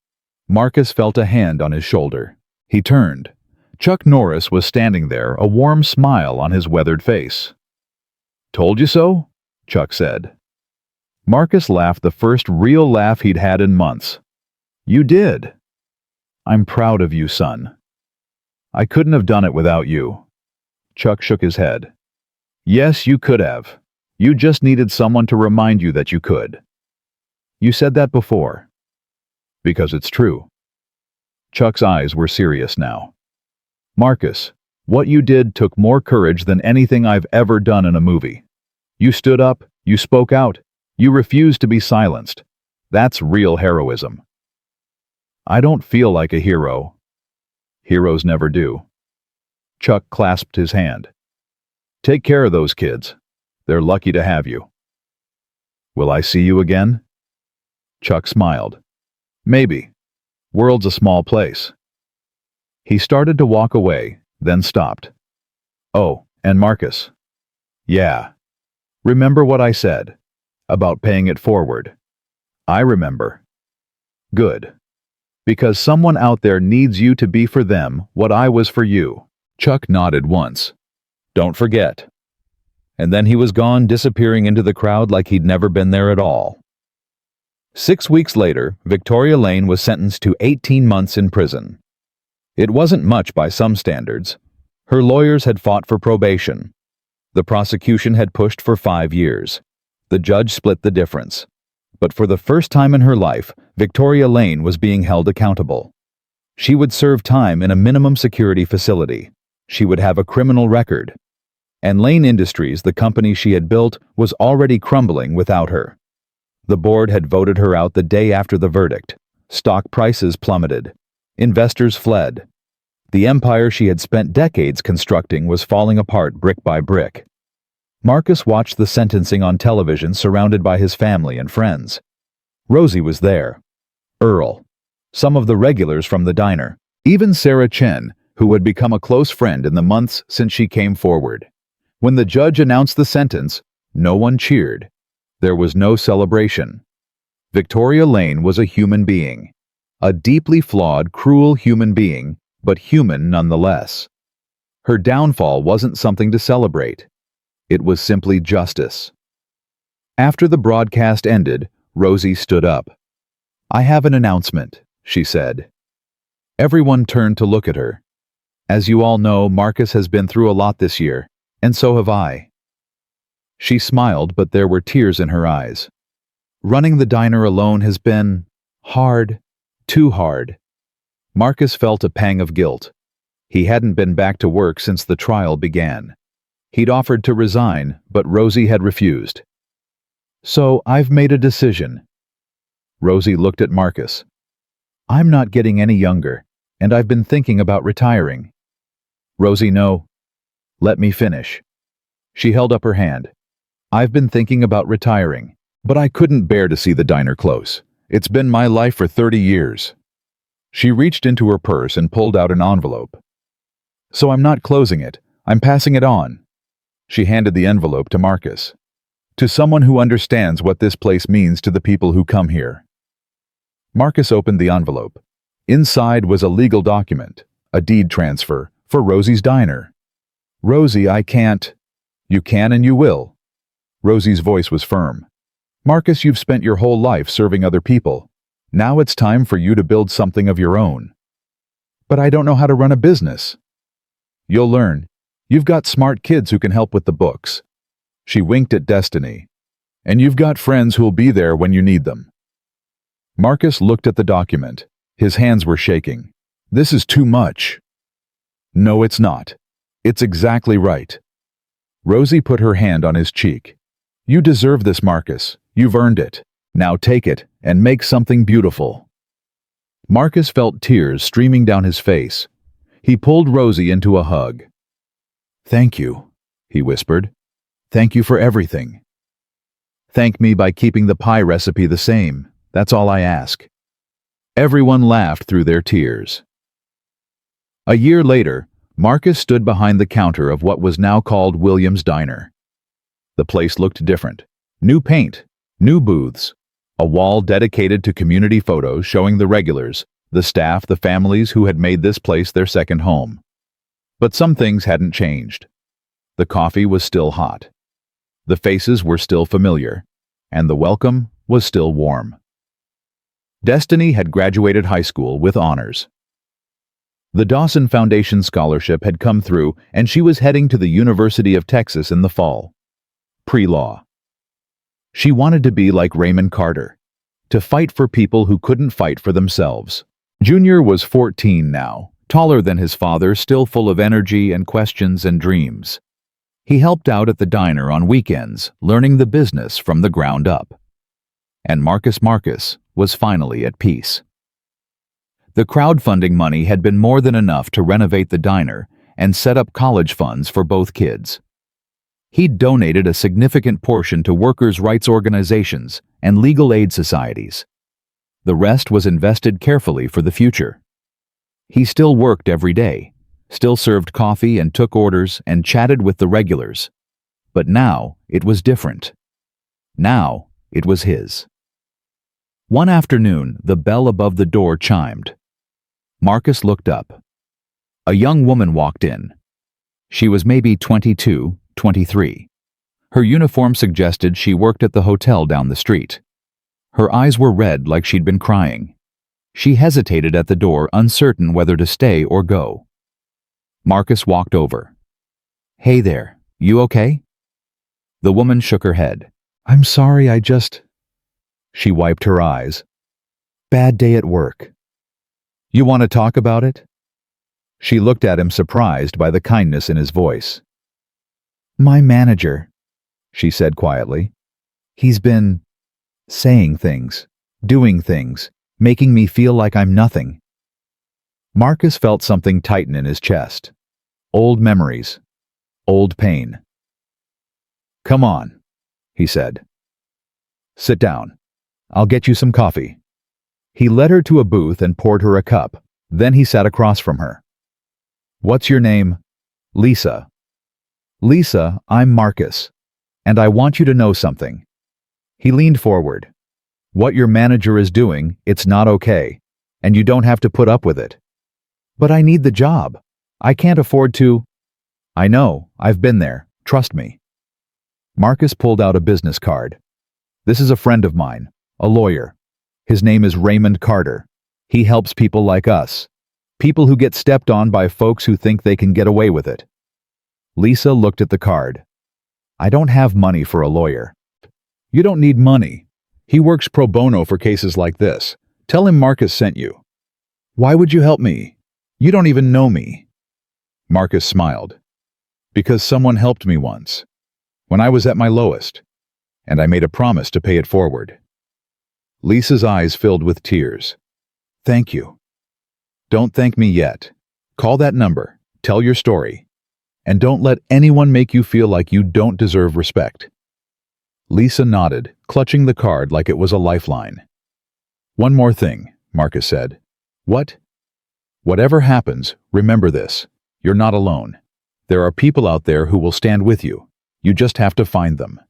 Marcus felt a hand on his shoulder. He turned. Chuck Norris was standing there, a warm smile on his weathered face. "Told you so?" Chuck said. Marcus laughed, the first real laugh he'd had in months. "You did. I'm proud of you, son. I couldn't have done it without you." Chuck shook his head. "Yes, you could have. You just needed someone to remind you that you could." "You said that before." "Because it's true." Chuck's eyes were serious now. "Marcus, what you did took more courage than anything I've ever done in a movie. You stood up, you spoke out, you refused to be silenced. That's real heroism." "I don't feel like a hero." "Heroes never do." Chuck clasped his hand. "Take care of those kids. They're lucky to have you." "Will I see you again?" Chuck smiled. "Maybe. World's a small place." He started to walk away, then stopped. "Oh, and Marcus." "Yeah. Remember what I said about paying it forward?" "I remember." "Good. Because someone out there needs you to be for them what I was for you." Chuck nodded once. "Don't forget." And then he was gone, disappearing into the crowd like he'd never been there at all. 6 weeks later, Victoria Lane was sentenced to 18 months in prison. It wasn't much by some standards. Her lawyers had fought for probation. The prosecution had pushed for 5 years. The judge split the difference. But for the first time in her life, Victoria Lane was being held accountable. She would serve time in a minimum security facility. She would have a criminal record. And Lane Industries, the company she had built, was already crumbling without her. The board had voted her out the day after the verdict. Stock prices plummeted. Investors fled. The empire she had spent decades constructing was falling apart brick by brick. Marcus watched the sentencing on television, surrounded by his family and friends. Rosie was there. Earl. Some of the regulars from the diner. Even Sarah Chen, who had become a close friend in the months since she came forward. When the judge announced the sentence, no one cheered. There was no celebration. Victoria Lane was a human being. A deeply flawed, cruel human being, but human nonetheless. Her downfall wasn't something to celebrate. It was simply justice. After the broadcast ended, Rosie stood up. "I have an announcement," she said. Everyone turned to look at her. "As you all know, Marcus has been through a lot this year, and so have I." She smiled, but there were tears in her eyes. "Running the diner alone has been hard, too hard." Marcus felt a pang of guilt. He hadn't been back to work since the trial began. He'd offered to resign, but Rosie had refused. "So I've made a decision." Rosie looked at Marcus. "I'm not getting any younger, and I've been thinking about retiring." "Rosie, no. Let me finish." She held up her hand. "I've been thinking about retiring, but I couldn't bear to see the diner close. It's been my life for 30 years. She reached into her purse and pulled out an envelope. "So I'm not closing it. I'm passing it on." She handed the envelope to Marcus. "To someone who understands what this place means to the people who come here." Marcus opened the envelope. Inside was a legal document, a deed transfer, for Rosie's diner. "Rosie, I can't." "You can and you will." Rosie's voice was firm. "Marcus, you've spent your whole life serving other people. Now it's time for you to build something of your own." "But I don't know how to run a business." "You'll learn. You've got smart kids who can help with the books." She winked at Destiny. "And you've got friends who'll be there when you need them." Marcus looked at the document. His hands were shaking. "This is too much." "No, it's not. It's exactly right." Rosie put her hand on his cheek. "You deserve this, Marcus. You've earned it. Now take it and make something beautiful." Marcus felt tears streaming down his face. He pulled Rosie into a hug. "Thank you," he whispered. "Thank you for everything. Thank me by keeping the pie recipe the same. That's all I ask." Everyone laughed through their tears. A year later, Marcus stood behind the counter of what was now called Williams' Diner. The place looked different. New paint, new booths, a wall dedicated to community photos showing the regulars, the staff, the families who had made this place their second home. But some things hadn't changed. The coffee was still hot. The faces were still familiar, and the welcome was still warm. Destiny had graduated high school with honors. The Dawson Foundation scholarship had come through, and she was heading to the University of Texas in the fall. Pre-law. She wanted to be like Raymond Carter, to fight for people who couldn't fight for themselves. Junior was 14 now, taller than his father, still full of energy and questions and dreams. He helped out at the diner on weekends, learning the business from the ground up. And Marcus was finally at peace. The crowdfunding money had been more than enough to renovate the diner and set up college funds for both kids. He'd donated a significant portion to workers' rights organizations and legal aid societies. The rest was invested carefully for the future. He still worked every day, still served coffee and took orders and chatted with the regulars. But now it was different. Now it was his. One afternoon, the bell above the door chimed. Marcus looked up. A young woman walked in. She was maybe 22, 23. Her uniform suggested she worked at the hotel down the street. Her eyes were red like she'd been crying. She hesitated at the door, uncertain whether to stay or go. Marcus walked over. "Hey there, you okay?" The woman shook her head. "I'm sorry, I just..." She wiped her eyes. "Bad day at work." "You want to talk about it?" She looked at him, surprised by the kindness in his voice. "My manager," she said quietly. "He's been saying things, doing things, making me feel like I'm nothing." Marcus felt something tighten in his chest. Old memories. Old pain. "Come on," he said. "Sit down. I'll get you some coffee." He led her to a booth and poured her a cup. Then he sat across from her. "What's your name?" "Lisa." "Lisa, I'm Marcus, and I want you to know something." He leaned forward. "What your manager is doing, it's not okay, and you don't have to put up with it." "But I need the job. I can't afford to..." "I know, I've been there, trust me." Marcus pulled out a business card. "This is a friend of mine, a lawyer. His name is Raymond Carter. He helps people like us, people who get stepped on by folks who think they can get away with it." Lisa looked at the card. "I don't have money for a lawyer." "You don't need money. He works pro bono for cases like this. Tell him Marcus sent you." "Why would you help me? You don't even know me." Marcus smiled. "Because someone helped me once, when I was at my lowest, and I made a promise to pay it forward." Lisa's eyes filled with tears. "Thank you." "Don't thank me yet. Call that number, tell your story, and don't let anyone make you feel like you don't deserve respect." Lisa nodded, clutching the card like it was a lifeline. "One more thing," Marcus said. "What?" "Whatever happens, remember this. You're not alone. There are people out there who will stand with you. You just have to find them."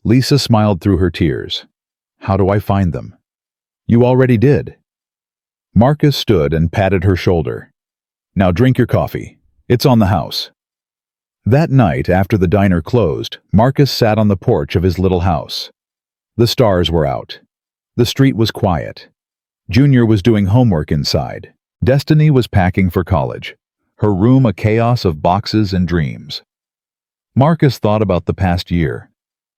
Lisa smiled through her tears. "How do I find them?" "You already did." Marcus stood and patted her shoulder. "Now drink your coffee. It's on the house." That night, after the diner closed, Marcus sat on the porch of his little house. The stars were out. The street was quiet. Junior was doing homework inside. Destiny was packing for college, her room a chaos of boxes and dreams. Marcus thought about the past year,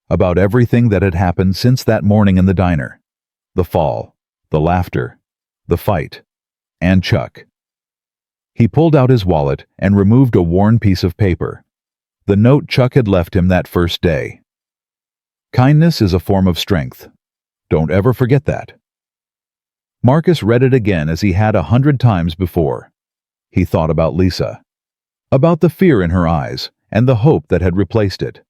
about everything that had happened since that morning in the diner. The fall, the laughter, the fight, and Chuck. He pulled out his wallet and removed a worn piece of paper. The note Chuck had left him that first day. "Kindness is a form of strength. Don't ever forget that." Marcus read it again as he had 100 times before. He thought about Lisa. About the fear in her eyes and the hope that had replaced it.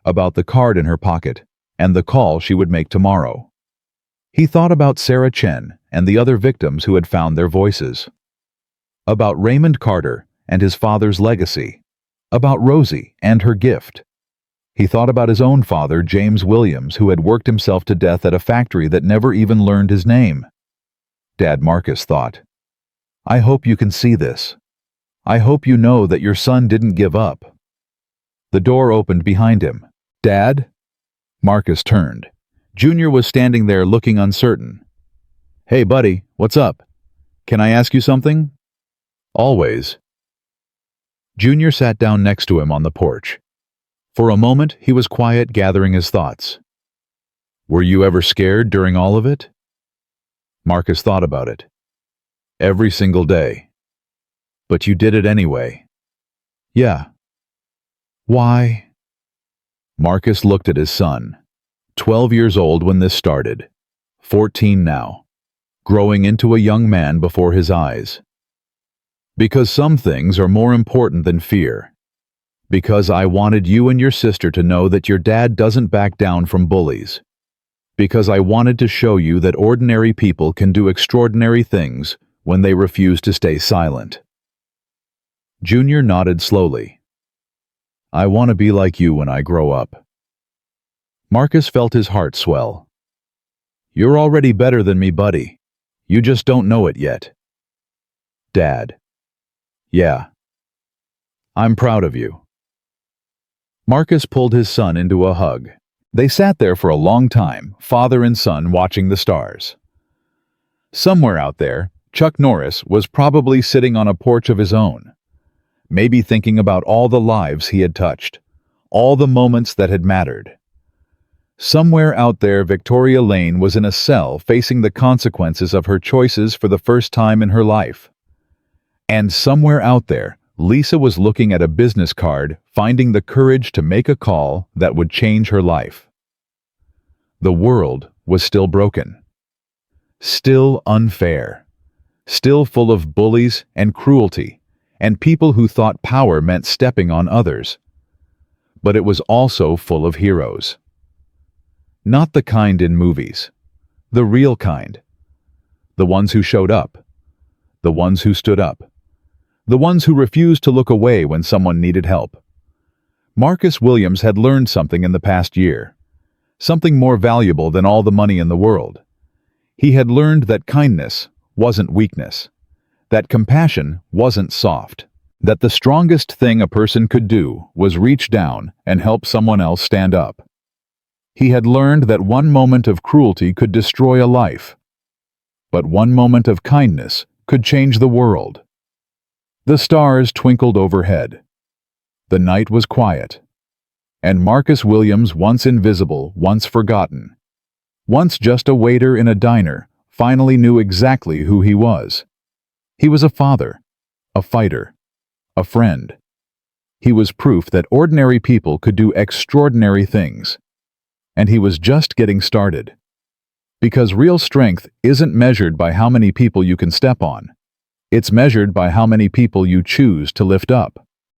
About the card in her pocket and the call she would make tomorrow. He thought about Sarah Chen and the other victims who had found their voices. About Raymond Carter and his father's legacy. About Rosie and her gift. He thought about his own father, James Williams, who had worked himself to death at a factory that never even learned his name. Dad, Marcus thought, I hope you can see this. I hope you know that your son didn't give up. The door opened behind him. Dad? Marcus turned. Junior was standing there looking uncertain. Hey, buddy, what's up? Can I ask you something? Always. Junior sat down next to him on the porch. For a moment, he was quiet, gathering his thoughts. Were you ever scared during all of it? Marcus thought about it. Every single day. But you did it anyway. Yeah. Why? Marcus looked at his son. 12 years old when this started. 14 now. Growing into a young man before his eyes. Because some things are more important than fear. Because I wanted you and your sister to know that your dad doesn't back down from bullies. Because I wanted to show you that ordinary people can do extraordinary things when they refuse to stay silent. Junior nodded slowly. I want to be like you when I grow up. Marcus felt his heart swell. You're already better than me, buddy. You just don't know it yet. Dad. Yeah. I'm proud of you. Marcus pulled his son into a hug. They sat there for a long time, father and son watching the stars. Somewhere out there, Chuck Norris was probably sitting on a porch of his own, maybe thinking about all the lives he had touched, all the moments that had mattered. Somewhere out there, Victoria Lane was in a cell facing the consequences of her choices for the first time in her life. And somewhere out there, Lisa was looking at a business card, finding the courage to make a call that would change her life. The world was still broken. Still unfair. Still full of bullies and cruelty, and people who thought power meant stepping on others. But it was also full of heroes. Not the kind in movies. The real kind. The ones who showed up. The ones who stood up. The ones who refused to look away when someone needed help. Marcus Williams had learned something in the past year. Something more valuable than all the money in the world. He had learned that kindness wasn't weakness. That compassion wasn't soft. That the strongest thing a person could do was reach down and help someone else stand up. He had learned that one moment of cruelty could destroy a life. But one moment of kindness could change the world. The stars twinkled overhead. The night was quiet. And Marcus Williams, once invisible, once forgotten, once just a waiter in a diner, finally knew exactly who he was. He was a father, a fighter, a friend. He was proof that ordinary people could do extraordinary things. And he was just getting started. Because real strength isn't measured by how many people you can step on. It's measured by how many people you choose to lift up.